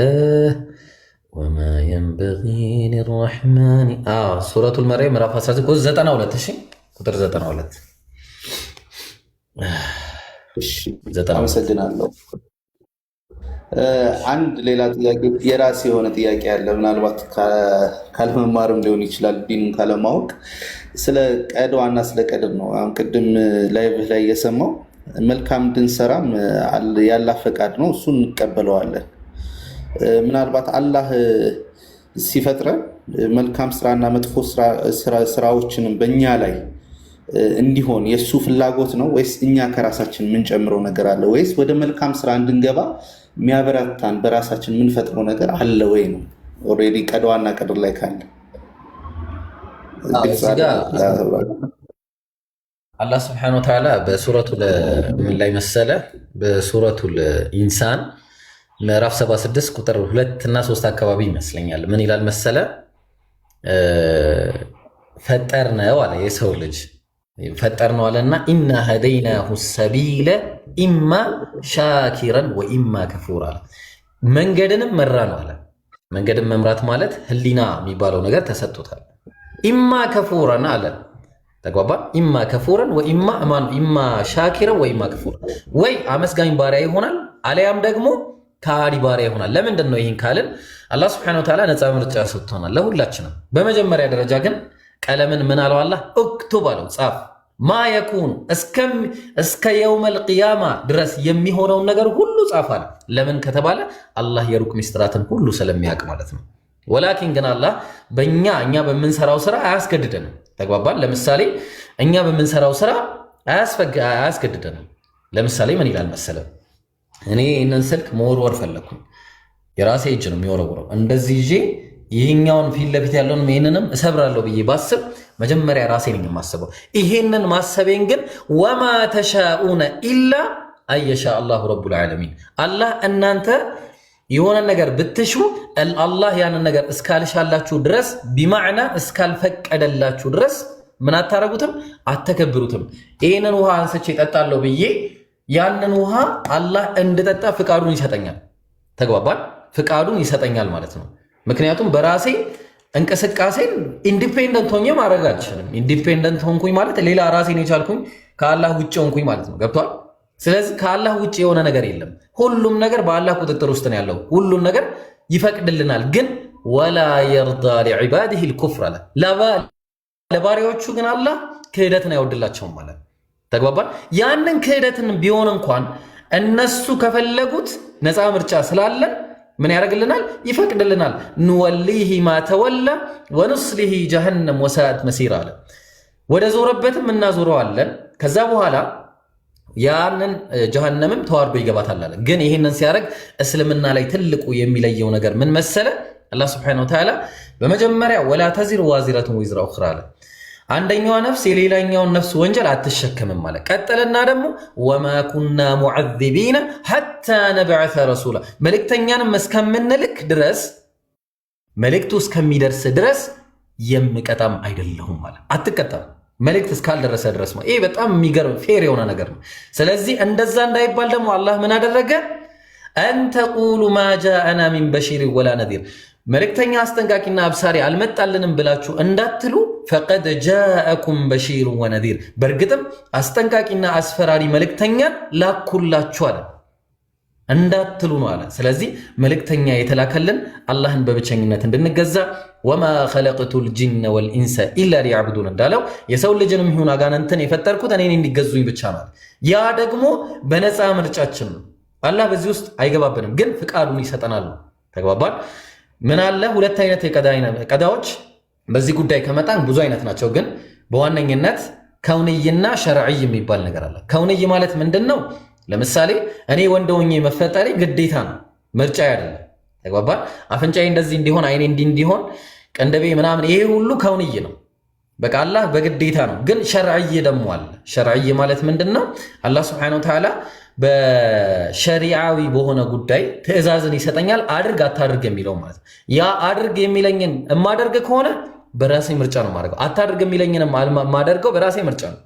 ወማ የንበጊ ሊረሕማን ሱረቱል መርየም ምዕራፍ 19 ቁጥር 92 እሺ ቁጥር 92 አመሰግናለሁ። አንድ ሌላ ጥያቄ የራሴ የሆነ ጥያቄ አለ። ምናልባት ካለመማርም ሊሆን ይችላል ዲኑን ካለማወቅ ስለ ቀድዋና ስለ ቀድር ነው። አሁን ቅድም ላይቭ ላይ የሰማው መልካም እንድንሰራም ያላህ ፈቃድ ነው፣ እሱን እንቀበለዋለን። ምናልባት አላህ ሲፈጥረን መልካም ስራና መጥፎ ስራዎችንም በእኛ ላይ እንዲሆን የእሱ ፍላጎት ነው ወይስ እኛ ከራሳችን የምንጨምረው ነገር አለ? ወይስ ወደ መልካም ስራ እንድንገባ የሚያበረታን በራሳችን የምንፈጥረው ነገር አለ ወይ ነው? ኦልሬዲ ቀድዋና ቀድር ላይ ካለ አላህ ስብሐነሁ ወተዓላ በሱረቱል ምን ላይ መሰለ በሱረቱል ኢንሳን ምዕራፍ 76 ቁጥር 2 እና 3 አካባቢ ይመስለኛል ምን ይላል መሰለ ፈጠርነው አለ የሰው ልጅ ፈጠርነው አለና ኢና ሀደይናሁ ሰቢለ ኢማ ሻኪረን ወኢማ ከፉራ መንገድንም መራ ነው አለ። መንገድን መምራት ማለት ህሊና የሚባለው ነገር ተሰጥቶታል። ኢማ ከፉረን አለ ተግባባ። ኢማ ከፉረን ወኢማ አማን ኢማ ሻኪረን ወኢማ ከፉራ ወይ አመስጋኝ ባሪያ ይሆናል አለያም ደግሞ ከሃዲ ባሪያ ይሆናል። ለምንድን ነው ይህን ካልን አላህ ሱብሓነሁ ወተዓላ ነፃ ምርጫ ሰጥቶናል ለሁላችንም። በመጀመሪያ ደረጃ ግን ቀለምን ምን አለው አላህ እክቱብ አለው ጻፍ ማ የኩኑ እስከ የውመል ቂያማ ድረስ የሚሆነውን ነገር ሁሉ ጻፍ አለ። ለምን ከተባለ አላህ የሩቅ ሚስጥራትን ሁሉ ስለሚያውቅ ማለት ነው። ወላኪን ግን አላህ እኛ በምንሰራው ስራ አያስገድደንም። ተግባባን። ለምሳሌ እኛ በምንሰራው ስራ አያስገድደንም። ለምሳሌ ምን ይላል መሰለ እኔ ይህንን ስልክ መወርወር ፈለግኩኝ። የራሴ እጅ ነው የሚወረውረው። እንደዚህ ይዤ ይህኛውን ፊት ለፊት ያለውን ይህንንም እሰብራለሁ ብዬ ባስብ መጀመሪያ ራሴ ነኝ የማስበው። ይሄንን ማሰቤን ግን ወማ ተሻኡነ ኢላ አየሻ አላሁ ረቡል ዓለሚን አላህ እናንተ የሆነ ነገር ብትሹ አላህ ያንን ነገር እስካልሻላችሁ ድረስ ቢማዕና እስካልፈቀደላችሁ ድረስ ምን አታረጉትም፣ አተከብሩትም። ይህንን ውሃ አንስቼ እጠጣለሁ ብዬ ያንን ውሃ አላህ እንድጠጣ ፍቃዱን ይሰጠኛል። ተግባባል። ፍቃዱን ይሰጠኛል ማለት ነው። ምክንያቱም በራሴ እንቅስቃሴን ኢንዲፔንደንት ሆኜ ማድረግ አልችልም። ኢንዲፔንደንት ሆንኩኝ ማለት ሌላ ራሴን የቻልኩኝ ከአላህ ውጭ ሆንኩኝ ማለት ነው። ገብቷል። ስለዚህ ከአላህ ውጭ የሆነ ነገር የለም። ሁሉም ነገር በአላህ ቁጥጥር ውስጥ ነው ያለው። ሁሉም ነገር ይፈቅድልናል። ግን ወላ የርዳ ሊዕባዲህ ልኩፍር አለ። ለባሪያዎቹ ግን አላህ ክህደትን አይወድላቸውም ማለት ተግባባል። ያንን ክህደትን ቢሆን እንኳን እነሱ ከፈለጉት ነፃ ምርጫ ስላለን ምን ያደርግልናል? ይፈቅድልናል። ንወሊሂ ማ ተወላ ወኑስሊሂ ጀሃነም ወሰአት መሲር አለ። ወደ ዞረበትም እናዞረዋለን። ከዛ በኋላ ያንን ጀሃነምም ተዋርዶ ይገባታል አለ። ግን ይህንን ሲያደርግ እስልምና ላይ ትልቁ የሚለየው ነገር ምን መሰለ? አላህ ስብሐነሁ ወተዓላ በመጀመሪያ ወላ ተዚሩ ዋዚረቱን ወዝራ ኡኽራ አለ። አንደኛዋ ነፍስ የሌላኛውን ነፍስ ወንጀል አትሸከምም ማለት። ቀጠለና ደግሞ ወማ ኩና ሙዐዚቢነ ሐታ ነብዐሰ ረሱላ መልእክተኛንም እስከምንልክ ድረስ መልእክቱ እስከሚደርስ ድረስ የምቀጣም አይደለሁም ማለት። አትቀጣም መልእክት እስካልደረሰ ድረስ ማለት። ይሄ በጣም የሚገርም ፌር የሆነ ነገር ነው። ስለዚህ እንደዛ እንዳይባል ደግሞ አላህ ምን አደረገ? አንተቁሉ ማ ጃአና ሚን በሺር ወላ ነዚር መልእክተኛ አስጠንቃቂና አብሳሪ አልመጣልንም ብላችሁ እንዳትሉ ፈቀድ ጃአኩም በሺሩ ወነዚር በእርግጥም አስጠንቃቂና አስፈራሪ መልእክተኛን ላኩላችሁ አለ እንዳትሉ ነው አለ። ስለዚህ መልእክተኛ የተላከልን አላህን በብቸኝነት እንድንገዛ ወማ ኸለቅቱል ጂነ ወልኢንሰ ኢላ ሊያዕቡዱን እንዳለው የሰው ልጅንም ይሁን አጋንንትን የፈጠርኩት እኔን እንዲገዙኝ ብቻ ነው። ያ ደግሞ በነፃ ምርጫችን ነው። አላህ በዚህ ውስጥ አይገባብንም፣ ግን ፍቃዱን ይሰጠናል። ተግባባል። ምን አለ ሁለት አይነት ቀዳዎች በዚህ ጉዳይ ከመጣን ብዙ አይነት ናቸው። ግን በዋነኝነት ከውንይና ሸርዒ የሚባል ነገር አለ። ከውንይ ማለት ምንድን ነው? ለምሳሌ እኔ ወንድ ሆኜ መፈጠሬ ግዴታ ነው፣ ምርጫ አይደለም። ተግባባል። አፍንጫዬ እንደዚህ እንዲሆን፣ አይኔ እንዲሆን፣ ቀንደቤ ምናምን፣ ይሄ ሁሉ ከውንይ ነው። በቃ አላህ በግዴታ ነው። ግን ሸርዕይ ደግሞ አለ። ሸርዕይ ማለት ምንድነው? አላህ Subhanahu Wa Ta'ala በሸሪዓዊ በሆነ ጉዳይ ትዕዛዝን ይሰጠኛል፣ አድርግ አታድርግ የሚለው ማለት ነው። ያ አድርግ የሚለኝን የማደርግ ከሆነ በራሴ ምርጫ ነው የማደርገው፣ አታድርግ የሚለኝን የማደርገው በራሴ ምርጫ ነው።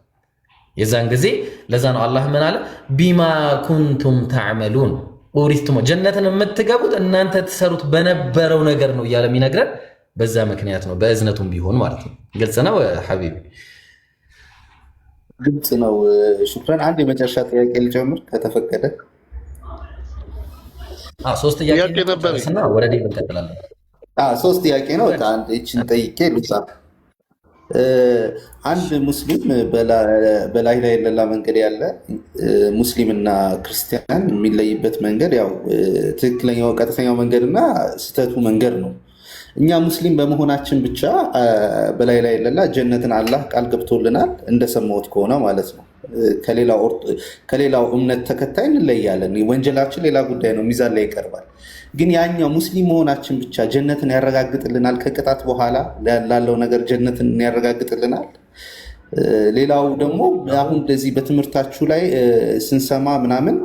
የዛን ጊዜ ለዛ ነው አላህ ምን አለ? ቢማ ኩንቱም ተዕመሉን ኡሪስቱም፣ ጀነትን የምትገቡት እናንተ ትሰሩት በነበረው ነገር ነው እያለ የሚነግረን በዛ ምክንያት ነው፣ በእዝነቱም ቢሆን ማለት ነው። ግልጽ ነው ሐቢቢ? ግልጽ ነው። ሹክራን። አንድ የመጨረሻ ጥያቄ ልጨምር ከተፈቀደ? ሶስት ጥያቄ ነበርና ወደ ዴብ እንቀጥላለን። ሶስት ጥያቄ ነው። አንድ እችን ጠይቄ ልጻ። አንድ ሙስሊም በላይ ላይ ለላ መንገድ ያለ ሙስሊምና ክርስቲያን የሚለይበት መንገድ ያው ትክክለኛው ቀጥተኛው መንገድና ስህተቱ መንገድ ነው። እኛ ሙስሊም በመሆናችን ብቻ በላይ ላይ ለላ ጀነትን አላህ ቃል ገብቶልናል፣ እንደሰማሁት ከሆነ ማለት ነው። ከሌላው እምነት ተከታይ እንለያለን። ወንጀላችን ሌላ ጉዳይ ነው፣ ሚዛን ላይ ይቀርባል። ግን ያኛው ሙስሊም መሆናችን ብቻ ጀነትን ያረጋግጥልናል? ከቅጣት በኋላ ላለው ነገር ጀነትን ያረጋግጥልናል? ሌላው ደግሞ አሁን እንደዚህ በትምህርታችሁ ላይ ስንሰማ ምናምን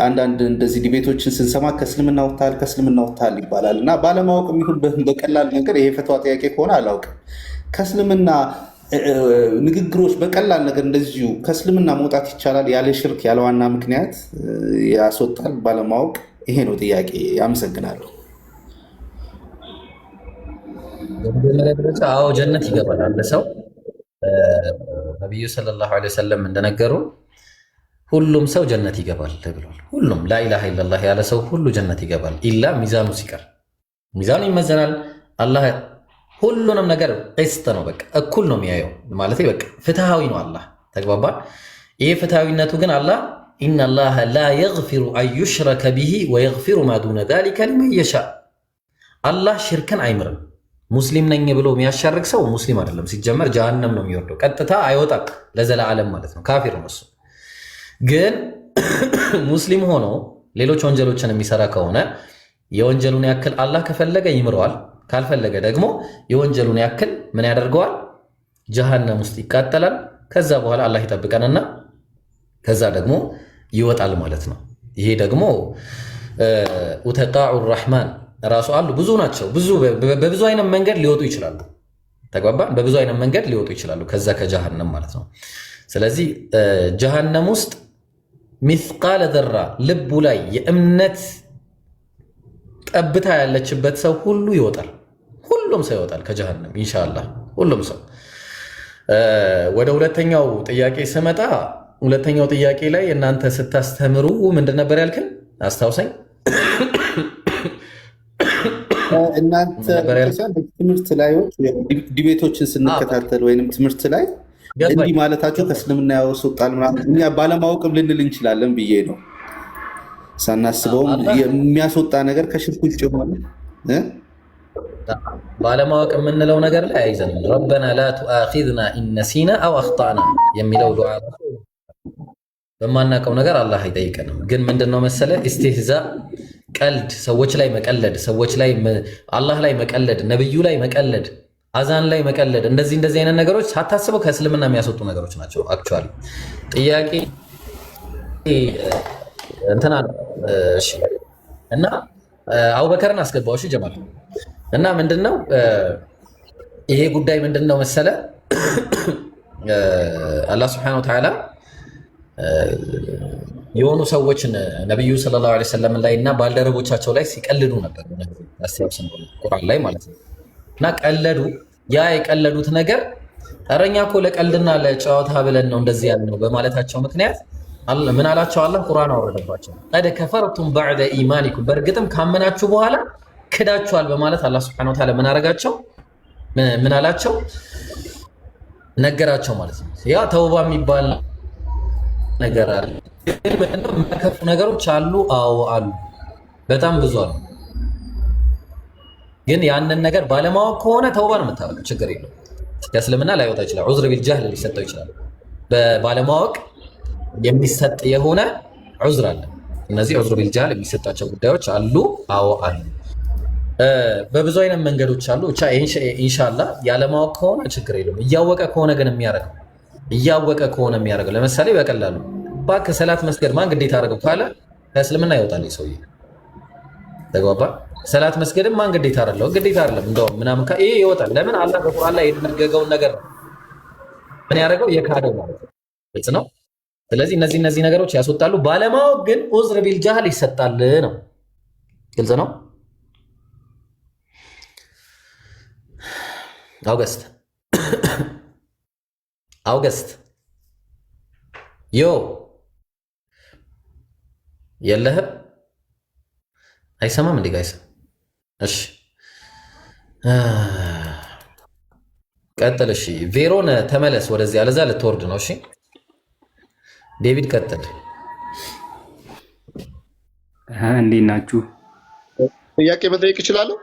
አንዳንድ እንደዚህ ዲቤቶችን ስንሰማ ከእስልምና ወጥተሃል ይባላል እና ባለማወቅ የሚሆን በቀላል ነገር ይሄ ፈትዋ ጥያቄ ከሆነ አላውቅም። ከእስልምና ንግግሮች በቀላል ነገር እንደዚሁ ከእስልምና መውጣት ይቻላል? ያለ ሽርክ ያለ ዋና ምክንያት ያስወጣል ባለማወቅ? ይሄ ነው ጥያቄ። አመሰግናለሁ። በመጀመሪያ ደረጃ አዎ ጀነት ይገባል አንድ ሰው። ነቢዩ ሰለላሁ ዐለይሂ ወሰለም እንደነገሩ ሁሉም ሰው ጀነት ይገባል ብሏል። ሁሉም ላኢላሃ ኢለላህ ያለ ሰው ሁሉ ጀነት ይገባል። ኢላ ሚዛኑ ሲቀር፣ ሚዛኑ ይመዘናል። አላህ ሁሉንም ነገር ቅስት ነው፣ በቃ እኩል ነው የሚያየው ማለት በቃ ፍትሃዊ ነው አላህ። ተግባባል። ይሄ ፍትሃዊነቱ ግን አላህ ኢነላሃ ላ የግፊሩ አን ዩሽረከ ቢሂ ወየግፊሩ ማ ዱነ ዛሊከ ሊመን የሻእ። አላህ ሽርክን አይምርም። ሙስሊም ነኝ ብሎ የሚያሻርክ ሰው ሙስሊም አይደለም ሲጀመር፣ ጀሃነም ነው የሚወርደው። ቀጥታ አይወጣም ለዘላለም ማለት ነው። ካፊር ነው እሱ። ግን ሙስሊም ሆኖ ሌሎች ወንጀሎችን የሚሰራ ከሆነ የወንጀሉን ያክል አላህ ከፈለገ ይምረዋል፣ ካልፈለገ ደግሞ የወንጀሉን ያክል ምን ያደርገዋል? ጀሃነም ውስጥ ይቃጠላል። ከዛ በኋላ አላህ ይጠብቀንና ከዛ ደግሞ ይወጣል ማለት ነው። ይሄ ደግሞ ኡተቃኡ ረሕማን ራሱ አሉ፣ ብዙ ናቸው። በብዙ አይነት መንገድ ሊወጡ ይችላሉ። ተግባባን? በብዙ አይነት መንገድ ሊወጡ ይችላሉ ከዛ ከጀሃነም ማለት ነው። ስለዚህ ጀሃነም ውስጥ ሚስቃለ ዘራ ልቡ ላይ የእምነት ጠብታ ያለችበት ሰው ሁሉ ይወጣል። ሁሉም ሰው ይወጣል ከጀሃነም ኢንሻአላህ፣ ሁሉም ሰው። ወደ ሁለተኛው ጥያቄ ስመጣ፣ ሁለተኛው ጥያቄ ላይ እናንተ ስታስተምሩ ምንድን ነበር ያልክን? አስታውሰኝ። እናንተ ትምህርት ላይ ዲቤቶችን ስንከታተል ወይም ትምህርት ላይ እንዲህ ማለታቸው ከእስልምና ያወጣል ምናምን እኛ ባለማወቅም ልንል እንችላለን ብዬ ነው። ሳናስበውም የሚያስወጣ ነገር ከሽርክ ውጭ የሆነ ባለማወቅ የምንለው ነገር ላይ አይዘንም። ረበና ላ ቱአኺዝና ኢን ነሲና አው አኽጣእና የሚለው ዱዓ በማናውቀው ነገር አላህ አይጠይቀንም። ግን ምንድነው መሰለ ኢስቲህዛ፣ ቀልድ፣ ሰዎች ላይ መቀለድ፣ ሰዎች ላይ አላህ ላይ መቀለድ፣ ነብዩ ላይ መቀለድ፣ አዛን ላይ መቀለድ፣ እንደዚህ አይነት ነገሮች ሳታስበው ከእስልምና የሚያስወጡ ነገሮች ናቸው። አክቹአሊ ጥያቄ እንትና እሺ፣ እና አቡበከርን አስገባው። እሺ ጀማል፣ እና ምንድነው ይሄ ጉዳይ ምንድነው መሰለ አላህ Subhanahu Wa Ta'ala የሆኑ ሰዎችን ነብዩ ሰለላሁ ዐለይሂ ወሰለም ላይ እና ባልደረቦቻቸው ላይ ሲቀልዱ ነበር። አስተያየም ቁርአን ላይ ማለት ነው። እና ቀለዱ። ያ የቀለዱት ነገር ተረኛ እኮ ለቀልድና ለጨዋታ ብለን ነው እንደዚህ ያልነው በማለታቸው ምክንያት ምን አላቸው? አላህ ቁርአን አወረደባቸው። ቀድ ከፈርቱም በዕደ ኢማኒኩም፣ በእርግጥም ካመናችሁ በኋላ ክዳችኋል በማለት አላህ Subhanahu Wa Ta'ala ምን አረጋቸው? ምን አላቸው? ነገራቸው ማለት ነው። ያ ተውባ የሚባል ነገር አለ። የሚያከፉ ነገሮች አሉ። አዎ አሉ፣ በጣም ብዙ አሉ። ግን ያንን ነገር ባለማወቅ ከሆነ ተውባን የምታደርገው ችግር የለውም። ከእስልምና ላይወጣ ይችላል። ዑዝር ቢልጃህል ሊሰጠው ይችላል። ባለማወቅ የሚሰጥ የሆነ ዑዝር አለ። እነዚህ ዑዝር ቢልጃህል የሚሰጣቸው ጉዳዮች አሉ። አዎ አሉ። በብዙ አይነት መንገዶች አሉ። ብቻ ኢንሻአላህ ያለማወቅ ከሆነ ችግር የለም። እያወቀ ከሆነ ግን የሚያደርገው ለምሳሌ በቀላሉ እባክህ ሰላት መስገድ ማን ግዴታ አደረገው ካለ ከእስልምና ይወጣል ሰውዬ። ተግባባ። ሰላት መስገድም ማን ግዴታ አይደለም እንደውም ምናምን ይሄ ይወጣል። ለምን አላህ በቁርአን ላይ የደነገገውን ነገር ነው ምን ያደረገው የካደው ማለት ነው። ግልጽ ነው። ስለዚህ እነዚህ ነገሮች ያስወጣሉ። ባለማወቅ ግን ዑዝር ቢል ጃህል ይሰጣል ነው። ግልጽ ነው። አውገስት ዮ የለህም አይሰማም እንዴ ጋይስ? እሺ ቀጥል። እሺ ቬሮን ተመለስ ወደዚህ፣ አለዛ ልትወርድ ነው። እሺ ዴቪድ ቀጥል። እንዴት ናችሁ? ጥያቄ መጠየቅ እችላለሁ?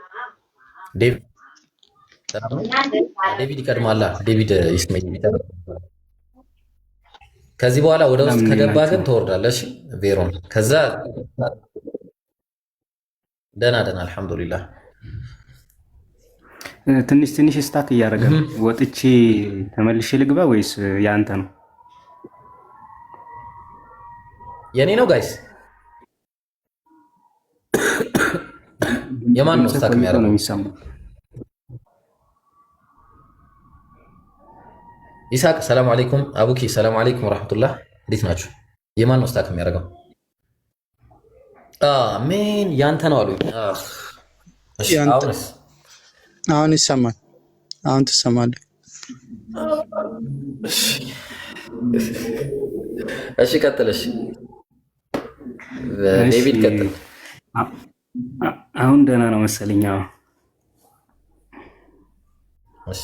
ዴቪድ ይቀድማላ። ዴቪድ ይስመኝ። ከዚህ በኋላ ወደ ውስጥ ከገባ ግን ትወርዳለሽ ቬሮን። ከዛ ደህና አልሐምዱሊላህ። ትንሽ ስታክ እያደረገ ወጥቼ ተመልሼ ልግባ ወይስ ያንተ ነው? የኔ ነው ጋይስ። የማን ነው ስታክ የሚያደርገው? ኢሳቅ ሰላም አለይኩም። አቡኪ ሰላም አለይኩም ወራህመቱላህ። እንዴት ናችሁ? የማን ነው ስታክ የሚያደርገው? አሜን ያንተ ነው አሉኝ። አሁን ይሰማል። አሁን ትሰማለህ? እሺ ቀጥል። እሺ ዴቪድ ቀጥል። አሁን ደህና ነው መሰለኝ። እሺ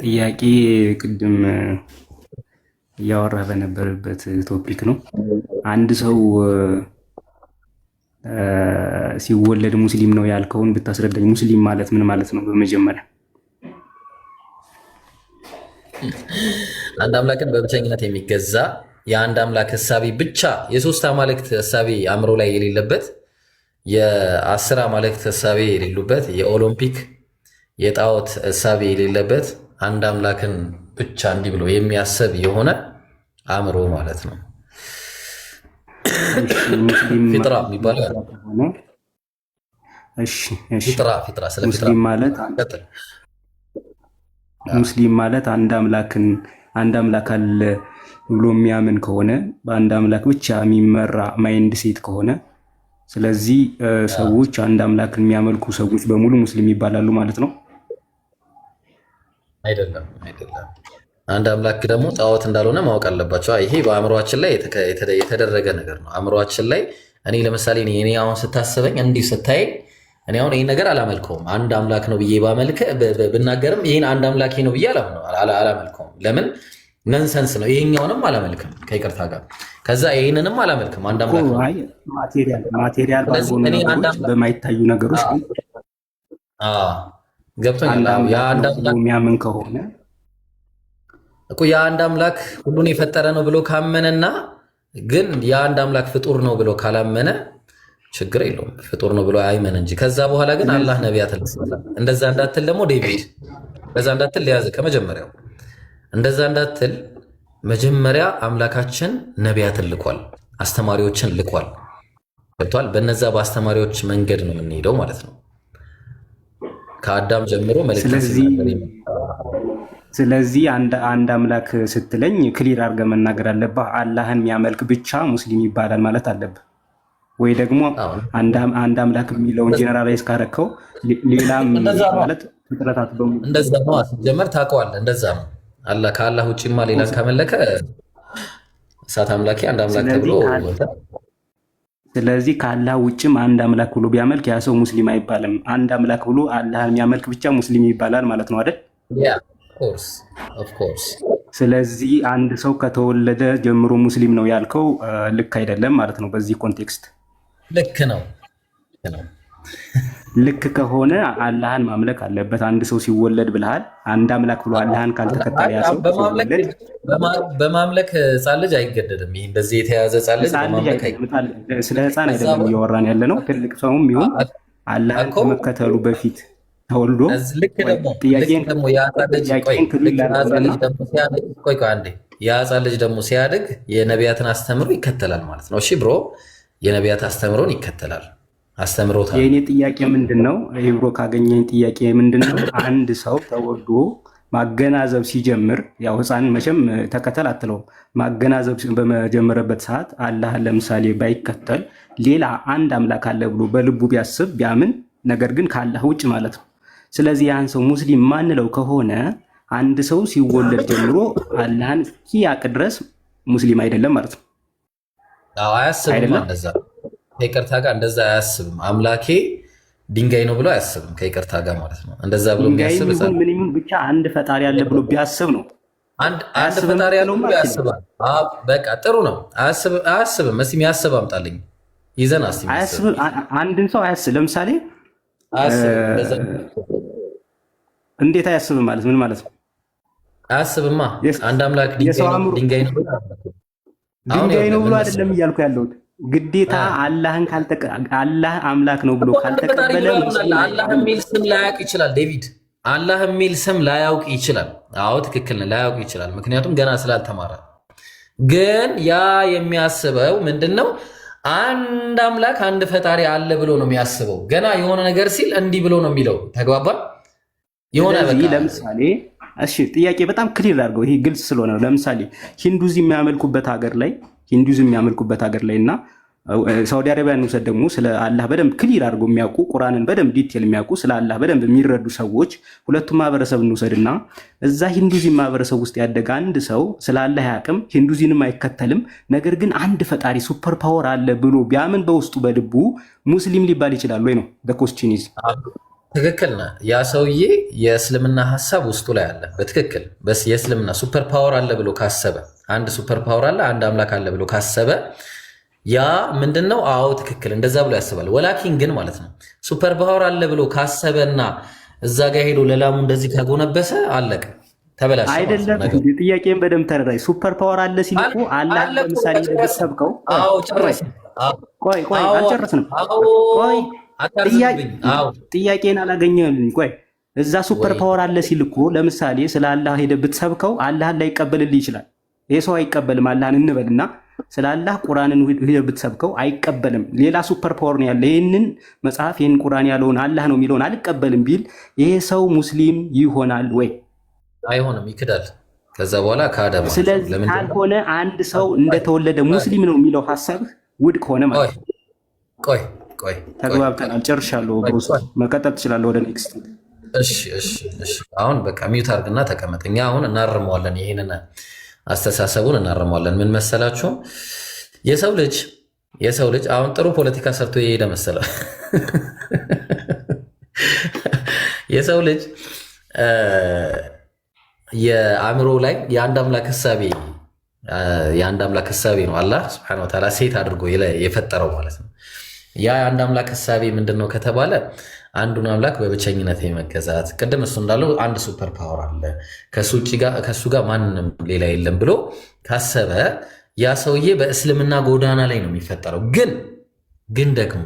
ጥያቄ ቅድም እያወራ በነበረበት ቶፒክ ነው። አንድ ሰው ሲወለድ ሙስሊም ነው ያልከውን ብታስረዳኝ። ሙስሊም ማለት ምን ማለት ነው? በመጀመሪያ አንድ አምላክን በብቸኝነት የሚገዛ የአንድ አምላክ ሐሳቢ ብቻ የሶስት አማልክት ሐሳቢ አእምሮ ላይ የሌለበት የ10 አማልክት ሐሳቢ የሌሉበት የኦሎምፒክ የጣዖት ሐሳቢ የሌለበት አንድ አምላክን ብቻ እንዲህ ብሎ የሚያስብ የሆነ አእምሮ ማለት ነው። ፊጥራ የሚባለው ሙስሊም ማለት አንድ አምላክ አለ ብሎ የሚያምን ከሆነ በአንድ አምላክ ብቻ የሚመራ ማይንድ ሴት ከሆነ ስለዚህ ሰዎች አንድ አምላክን የሚያመልኩ ሰዎች በሙሉ ሙስሊም ይባላሉ ማለት ነው። አይደለም። አንድ አምላክ ደግሞ ጣዖት እንዳልሆነ ማወቅ አለባቸው። ይሄ በአእምሯችን ላይ የተደረገ ነገር ነው። አእምሯችን ላይ እኔ ለምሳሌ እኔ አሁን ስታስበኝ እንዲህ ስታይ እኔ አሁን ይህን ነገር አላመልከውም። አንድ አምላክ ነው ብዬ ብናገርም ይህን አንድ አምላክ ነው ብዬ አላመልከውም። ለምን ነንሰንስ ነው። ይሄኛውንም አላመልክም ከይቅርታ ጋር። ከዛ ይህንንም አላመልክም። አንድ አምላክ ነው። ማቴሪያል በማይታዩ ነገሮች ገብቶኛል። የአንድ አምላክ የሚያምን ከሆነ እኮ የአንድ አምላክ ሁሉን የፈጠረ ነው ብሎ ካመነና ግን የአንድ አምላክ ፍጡር ነው ብሎ ካላመነ ችግር የለውም። ፍጡር ነው ብሎ አይመን እንጂ። ከዛ በኋላ ግን አላህ ነቢያት እንደዛ እንዳትል ደግሞ ዴቪድ እንደዛ እንዳትል ሊያዝ ከመጀመሪያው እንደዛ እንዳትል መጀመሪያ አምላካችን ነቢያትን ልኳል፣ አስተማሪዎችን ልኳል። ገብቷል። በነዛ በአስተማሪዎች መንገድ ነው የምንሄደው ማለት ነው። ከአዳም ጀምሮ መልእክት። ስለዚህ አንድ አምላክ ስትለኝ ክሊር አድርገህ መናገር አለብህ። አላህን የሚያመልክ ብቻ ሙስሊም ይባላል ማለት አለብህ ወይ? ደግሞ አንድ አምላክ የሚለውን ጀነራላይዝ ካረከው ሌላም ማለት ፍጥረታት በሙሉ እንደዛ ነው። ጀመር ታውቀዋለህ። እንደዛ ነው። አላህ ከአላህ ውጭማ ሌላን ካመለከ እሳት አምላኪ አንድ አምላክ ተብሎ። ስለዚህ ከአላህ ውጭም አንድ አምላክ ብሎ ቢያመልክ ያ ሰው ሙስሊም አይባልም። አንድ አምላክ ብሎ አላህን የሚያመልክ ብቻ ሙስሊም ይባላል ማለት ነው አይደል? ኦፍ ኮርስ። ስለዚህ አንድ ሰው ከተወለደ ጀምሮ ሙስሊም ነው ያልከው ልክ አይደለም ማለት ነው። በዚህ ኮንቴክስት ልክ ነው። ልክ ከሆነ አላህን ማምለክ አለበት አንድ ሰው ሲወለድ ብለሃል። አንድ አምላክ ብሎ አላህን ካልተከተለ ያ ሰው በማምለክ ሕፃን ልጅ አይገደድም። ይህ እንደዚህ የተያዘ ሕፃን ልጅ በማምለክ ስለ ሕፃን አይደለም እያወራን ያለ ነው። ትልቅ ሰውም ይሁን አላህን ከመከተሉ በፊት ተወልዶ ልክ ደግሞ የሕፃን ልጅ ደግሞ ሲያድግ የነቢያትን አስተምሮ ይከተላል ማለት ነው። እሺ ብሮ የነቢያት አስተምሮን ይከተላል። አስተምሮታል። የእኔ ጥያቄ ምንድን ነው? ብሮ ካገኘኝ ጥያቄ ምንድን ነው? አንድ ሰው ተወልዶ ማገናዘብ ሲጀምር ያው ሕፃን መቼም ተከተል አትለውም። ማገናዘብ በመጀመረበት ሰዓት አላህን ለምሳሌ ባይከተል ሌላ አንድ አምላክ አለ ብሎ በልቡ ቢያስብ ቢያምን፣ ነገር ግን ከአላህ ውጭ ማለት ነው። ስለዚህ ያን ሰው ሙስሊም ማንለው ከሆነ አንድ ሰው ሲወለድ ጀምሮ አላህን እስኪያውቅ ድረስ ሙስሊም አይደለም ማለት ነው። አያስብም። እንደዛ ከይቅርታ ጋር እንደዛ አያስብም። አምላኬ ድንጋይ ነው ብሎ አያስብም። ከይቅርታ ጋር ማለት ነው። እንደዛ ብሎ የሚያስብ ምን ይሁን ብቻ አንድ ፈጣሪ ያለ ብሎ ቢያስብ ነው። አንድ ፈጣሪ ያለው ብሎ ያስባል። በቃ ጥሩ ነው። አያስብም። እስኪ የሚያስብ አምጣልኝ ይዘን አያስብም። አንድን ሰው አያስብ። ለምሳሌ እንዴት አያስብም ማለት ምን ማለት ነው? አያስብማ። አንድ አምላክ ድንጋይ ነው ብሎ አይደለም እያልኩ ያለሁት። ግዴታ አላህ አምላክ ነው ብሎ ካልተቀበለ አላህ የሚል ስም ላያውቅ ይችላል። ዴቪድ አላህ የሚል ስም ላያውቅ ይችላል። አዎ ትክክል ነው፣ ላያውቅ ይችላል። ምክንያቱም ገና ስላልተማረ። ግን ያ የሚያስበው ምንድን ነው? አንድ አምላክ አንድ ፈጣሪ አለ ብሎ ነው የሚያስበው። ገና የሆነ ነገር ሲል እንዲህ ብሎ ነው የሚለው። ተግባባል? የሆነ ለምሳሌ እሺ፣ ጥያቄ በጣም ክሊር አድርገው፣ ይሄ ግልጽ ስለሆነ ነው። ለምሳሌ ሂንዱይዝም የሚያመልኩበት ሀገር ላይ እና ሳውዲ አረቢያን ውሰድ ደግሞ ስለ አላህ በደንብ ክሊር አድርገው የሚያውቁ ቁርአንን በደንብ ዲቴል የሚያውቁ ስለ አላህ በደንብ የሚረዱ ሰዎች ሁለቱም ማህበረሰብ እንውሰድና እዛ ሂንዱይዝም ማህበረሰብ ውስጥ ያደገ አንድ ሰው ስለ አላህ ያቅም ሂንዱይዝንም አይከተልም፣ ነገር ግን አንድ ፈጣሪ ሱፐር ፓወር አለ ብሎ ቢያምን በውስጡ በልቡ ሙስሊም ሊባል ይችላል ወይ ነው ኮስችን ኢዝ ትክክል ነህ። ያ ሰውዬ የእስልምና ሀሳብ ውስጡ ላይ አለ። በትክክል በስ የእስልምና ሱፐር ፓወር አለ ብሎ ካሰበ አንድ ሱፐር ፓወር አለ አንድ አምላክ አለ ብሎ ካሰበ ያ ምንድነው? አዎ ትክክል እንደዛ ብሎ ያስባል። ወላኪን ግን ማለት ነው ሱፐር ፓወር አለ ብሎ ካሰበና እዛ ጋር ሄዶ ለላሙ እንደዚህ ካጎነበሰ አለቀ፣ ተበላሸ አይደለም። ጥያቄን በደንብ ተረዳይ። ሱፐር ፓወር አለ ሲል እኮ አላህ ለምሳሌ እንደተሰብከው ቆይ አልጨረስንም። ጥያቄን አላገኘህልኝ። ቆይ እዛ ሱፐር ፓወር አለ ሲል እኮ ለምሳሌ ስለ አላህ ሄደህ ብትሰብከው አላህን ላይቀበልልህ ይችላል። ይሄ ሰው አይቀበልም አላህን እንበልና ስለ አላህ ቁርአንን ሄደህ ብትሰብከው አይቀበልም። ሌላ ሱፐር ፓወር ነው ያለ። ይህንን መጽሐፍ ይህን ቁርአን ያለውን አላህ ነው የሚለውን አልቀበልም ቢል ይሄ ሰው ሙስሊም ይሆናል ወይ? አይሆንም፣ ይክዳል። ከዛ በኋላ ካዳ ማለት ነው። ስለዚህ ካልሆነ አንድ ሰው እንደተወለደ ሙስሊም ነው የሚለው ሐሳብህ ውድቅ ሆነ ማለት ነው። ቆይ ተግባብተናል። ጨርሻለሁ። ብሩስ መቀጠል ትችላለህ ወደ ኔክስት። እሺ አሁን በቃ ሚውት አድርግና ተቀመጥ። እኛ አሁን እናርመዋለን፣ ይሄንን አስተሳሰቡን እናርመዋለን። ምን መሰላችሁ? የሰው ልጅ አሁን ጥሩ ፖለቲካ ሰርቶ የሄደ መሰለ። የሰው ልጅ የአእምሮ ላይ የአንድ አምላክ ህሳቤ ነው አላህ ሱብሓነሁ ወተዓላ ሴት አድርጎ የፈጠረው ማለት ነው። ያ የአንድ አምላክ ህሳቤ ምንድነው ከተባለ አንዱን አምላክ በብቸኝነት የመገዛት ቅድም እሱ እንዳለው አንድ ሱፐር ፓወር አለ ከሱ ጋር ማንም ሌላ የለም ብሎ ካሰበ ያ ሰውዬ በእስልምና ጎዳና ላይ ነው የሚፈጠረው። ግን ደግሞ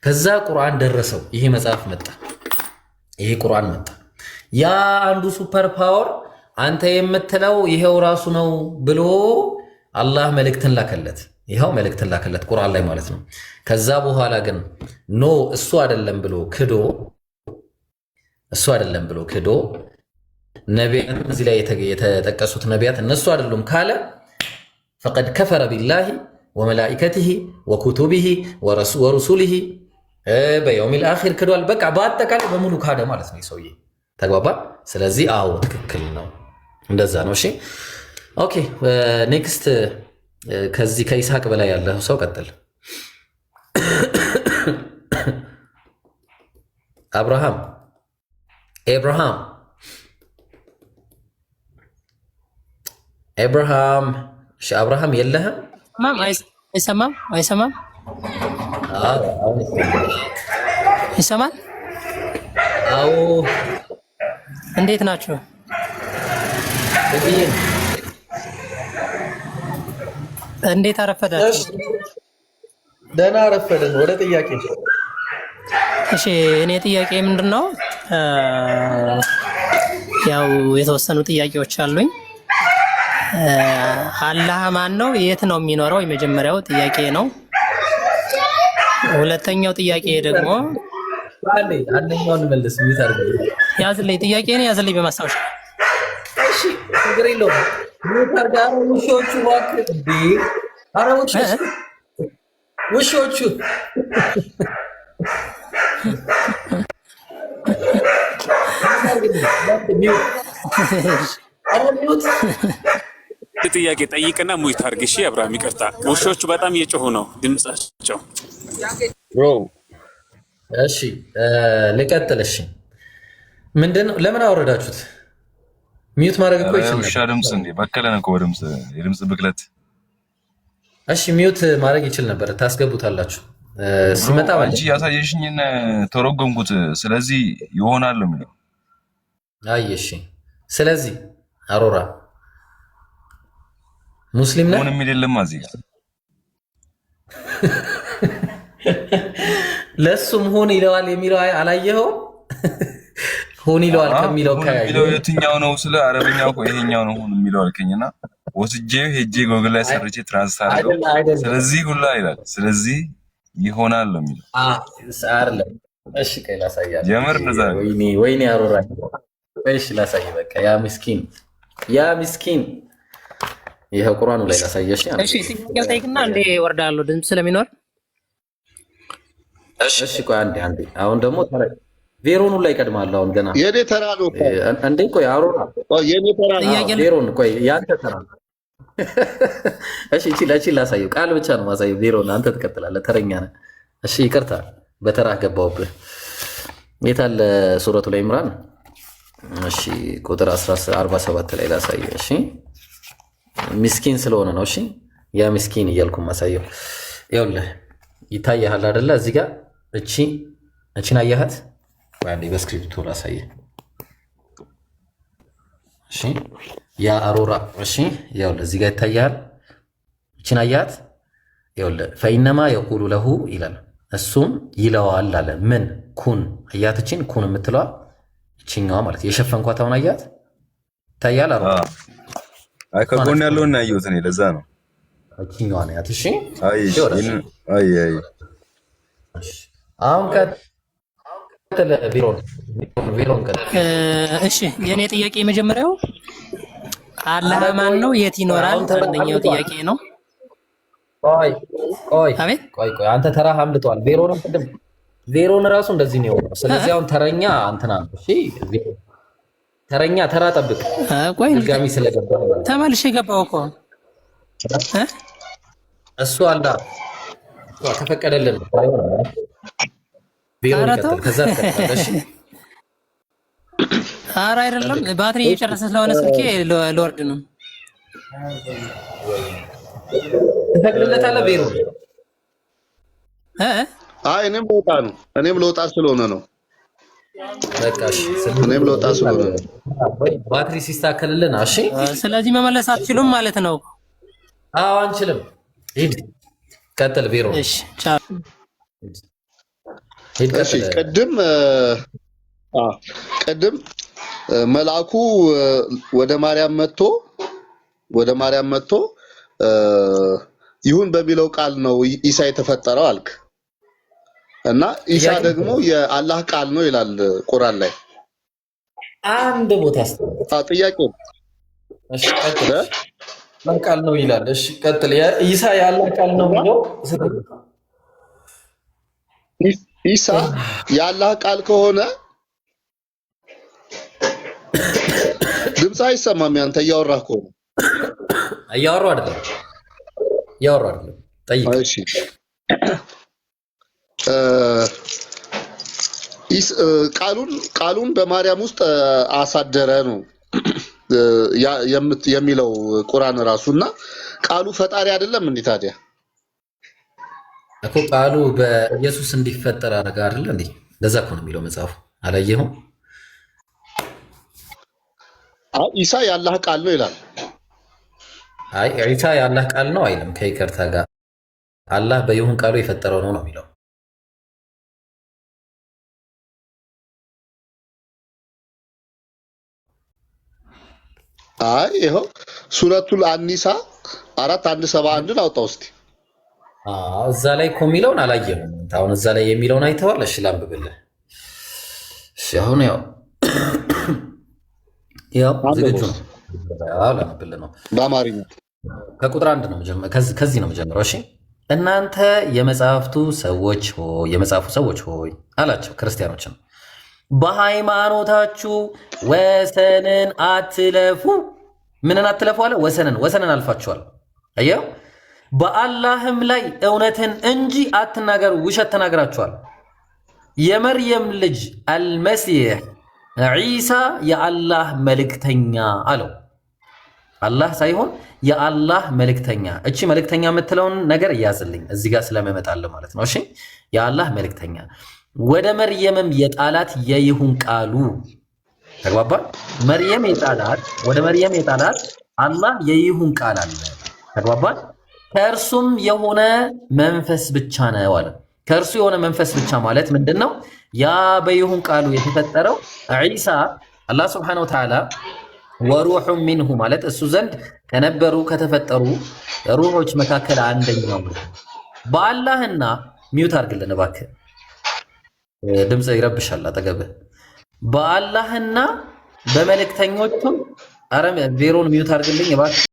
ከዛ ቁርአን ደረሰው፣ ይሄ መጽሐፍ መጣ፣ ይሄ ቁርአን መጣ። ያ አንዱ ሱፐር ፓወር አንተ የምትለው ይሄው ራሱ ነው ብሎ አላህ መልእክትን ላከለት። ይሄው መልእክትን ላከለት ቁርአን ላይ ማለት ነው። ከዛ በኋላ ግን ኖ እሱ አይደለም ብሎ ክዶ ነቢያት እዚህ ላይ የተጠቀሱት ነቢያት እነሱ አይደሉም ካለ ፈቀድ ከፈረ ቢላሂ ወመላኢከቲሂ ወኩቱቢሂ ወሩሱሊሂ በየውሚል አኺር ክዷል። በቃ በአጠቃላይ በሙሉ ካደ ማለት ነው ሰውዬ። ተግባባ። ስለዚህ አዎ ትክክል ነው፣ እንደዛ ነው። እሺ ኦኬ ኔክስት ከዚህ ከይስሐቅ በላይ ያለ ሰው ቀጥል። አብርሃም እሺ አብርሃም የለህም? አይሰማም? ይሰማል? አዎ። እንዴት ናችሁ? እንዴት አረፈዳችሁ? ደህና አረፈድን። ወደ ጥያቄ እሺ እኔ ጥያቄ ምንድነው? ያው የተወሰኑ ጥያቄዎች አሉኝ። አላህ ማን ነው? የት ነው የሚኖረው? የመጀመሪያው ጥያቄ ነው። ሁለተኛው ጥያቄ ደግሞ አንደኛውን መልስ ያዝልኝ፣ ጥያቄን ያዝልኝ በማስታወሻ። እሺ ችግር የለውም። ውሾቹ እባክህ እንዴ! ኧረ ውሾቹ ጥያቄ ጠይቅና ሙይት አድርግ። እሺ አብርሃም ይቅርታ፣ ውሾቹ በጣም እየጮሁ ነው ድምጻቸው። እሺ ልቀጥል። እሺ ምንድነው? ለምን አወረዳችሁት? ሚዩት ማድረግ እኮ ይችላል። ውሻ ድምጽ እንዴ በከለን እኮ ድምጽ፣ የድምጽ ብክለት። እሺ ሚዩት ማድረግ ይችል ነበር። ታስገቡታላችሁ ሲመጣ አንቺ ያሳየሽኝን ተረጎምኩት። ስለዚህ ይሆናል የሚለው አይ እሺ። ስለዚህ አሮራ ሙስሊም ነህ? ምንም የለም እዚህ ጋር ለሱም ሆን ይለዋል የሚለው አላየኸው? ሆን ይለዋል ከሚለው ከሚለው የትኛው ነው? ስለ አረብኛ እኮ ይሄኛው ነው ሆን የሚለው አልከኝና ወስጄ ሄጄ ጎግል ላይ ሰርቼ ትራንስሌት አድርገው ስለዚህ ሁላ ይላል። ስለዚህ ይሆናል ነው የሚለው አይደለም። እሺ ቆይ ላሳያለሁ። የምር እንደዛ ወይኔ አሮራ እሺ ላሳይ። በቃ ያ ምስኪን ይሄው ቁርአኑ ላይ ላሳየሽ። እሺ ሲገል ጠይቅና እንዴ ወርዳለሁ ድምጽ ስለሚኖር። እሺ ቆይ አንዴ አሁን ደግሞ ቬሮኑ ላይ ቀድማለሁ። አሁን ገና የኔ ተራ ነው እንዴ? ቆይ አሮራ የኔ ተራ ነው። ቬሮን ቆይ ያንተ ተራ ነው። እሺ እቺ ላሳየው። ቃል ብቻ ነው ማሳየው። ቬሮን አንተ ትቀጥላለህ፣ ተረኛ ነህ። እሺ ይቅርታ በተራ ገባውብህ። የታለ ሱረቱ ላይ ኢምራን? እሺ ቁጥር 47 ላይ ላሳየው። እሺ ምስኪን ስለሆነ ነው። እሺ ያ ምስኪን እያልኩ ማሳየው። ይኸውልህ ይታያል አይደለ? እዚህ ጋር እቺን አያሃት? አንዴ በስክሪፕቱ ላሳየህ። እሺ ያ አሮራ እሺ ይኸውልህ እዚህ ጋር ይታያል። እቺን አያሃት? ይኸውልህ ፈኢነማ የቁሉ ለሁ ይላል፣ እሱም ይለዋል አለ። ምን ኩን አያት? እቺን ኩን የምትለዋ እቺኛዋ ማለት የሸፈንኳት አሁን አያት? ይታያል አሮራ? አይ ከጎን ያለውን ያየሁት እኔ ለዛ ነው። እቺኛዋ ነው ያት። እሺ አይ አሁን ቀጥል ቬሮን ቀጥል። እሺ የኔ ጥያቄ የመጀመሪያው አላህ ማን ነው? የት ይኖራል? አንደኛው ጥያቄ ነው። ቆይ አንተ ተራህ አምልጧል። ቬሮን ራሱ እንደዚህ ነው የሆነው። ስለዚህ አሁን ተረኛ እንትና ነው። እሺ ተራ ጠብቅ። ቆይ ድጋሚ ስለገባ ተመልሼ ገባሁ እኮ እሱ አላ ተፈቀደልን። ቬሮን ቀጥል። ከዛ ተቀጥለሽ ኧረ አይደለም ባትሪ እየጨረሰ ስለሆነ ስልኬ ልወርድ ነው። ተፈቅድለታለህ ቬሮን? አይ እኔም ልወጣ ስለሆነ ነው። በቃሽ እኔም ልወጣ ስለሆነ ነው። ባትሪ ሲስተካከልልን። እሺ ስለዚህ መመለስ አትችሉም ማለት ነው? አዎ አንችልም። ሂድ ቀጥል ቬሮን። እሺ ቻው። እሺ ቅድም መልአኩ ወደ ማርያም መጥቶ ይሁን በሚለው ቃል ነው ኢሳ የተፈጠረው አልክ እና ኢሳ ደግሞ የአላህ ቃል ነው ይላል ቁርአን ላይ አንድ ቦታ ጥያቄ። እሺ ቀጥል። ቃል ነው ይላል። እሺ ቀጥል። ኢሳ የአላህ ቃል ነው የሚለው ኢሳ የአላህ ቃል ከሆነ ድምፅ አይሰማም። ያንተ እያወራህ ከሆነ እያወራሁ አይደለም ጠይቅ። እሺ ቃሉን በማርያም ውስጥ አሳደረ ነው የሚለው ቁርአን ራሱና ቃሉ ፈጣሪ አይደለም እንዴ ታዲያ? እኮ ቃሉ በኢየሱስ እንዲፈጠር አደረገ አይደል እንዴ? ለዛ እኮ ነው የሚለው መጽሐፉ። አላየኸውም? ኢሳ የአላህ ቃል ነው ይላል። አይ ኢሳ የአላህ ቃል ነው አይልም። ከይቅርታ ጋር አላህ በይሁን ቃሉ የፈጠረው ነው የሚለው አይ ይኸው ሱረቱል አኒሳ 4:171 አውጣው እስቲ። እዛ ላይ እኮ የሚለውን አላየሁም። አሁን እዛ ላይ የሚለውን አይተዋል? እሺ ላንብብልህ። እሺ አሁን ያው ዝግጁ ነው? ላንብብልህ ነው በአማርኛ ከቁጥር 1 ነው መጀመር፣ ከዚህ ነው መጀመሪያው። እሺ እናንተ የመጽሐፉ ሰዎች ሆይ አላቸው ክርስቲያኖችን፣ በሃይማኖታችሁ ወሰንን አትለፉ። ምንን አትለፉ አለ? ወሰንን አልፋችኋል። አየው። በአላህም ላይ እውነትን እንጂ አትናገሩ፣ ውሸት ተናግራችኋል። የመርየም ልጅ አልመሲህ ዒሳ የአላህ መልእክተኛ አለው። አላህ ሳይሆን የአላህ መልእክተኛ። እቺ መልእክተኛ የምትለውን ነገር እያዝልኝ እዚህ ጋር ስለመመጣለ ማለት ነው። እሺ የአላህ መልእክተኛ ወደ መርየምም የጣላት የይሁን ቃሉ ተግባባል። ወደ መርየም የጣላት አላህ የይሁን ቃል አለ። ተግባባል። ከእርሱም የሆነ መንፈስ ብቻ ነው አለ። ከእርሱ የሆነ መንፈስ ብቻ ማለት ምንድን ነው? ያ በይሁን ቃሉ የተፈጠረው ዒሳ አላህ ሱብሓነሁ ወተዓላ ወሩሑ ሚንሁ ማለት እሱ ዘንድ ከነበሩ ከተፈጠሩ ሩሖች መካከል አንደኛው በአላህና ሚውት አድርግልን እባክህ፣ ድምፅ ይረብሻል አጠገብህ። በአላህና በመልእክተኞቹም ቬሮን ሚውት አድርግልኝ እባክህ።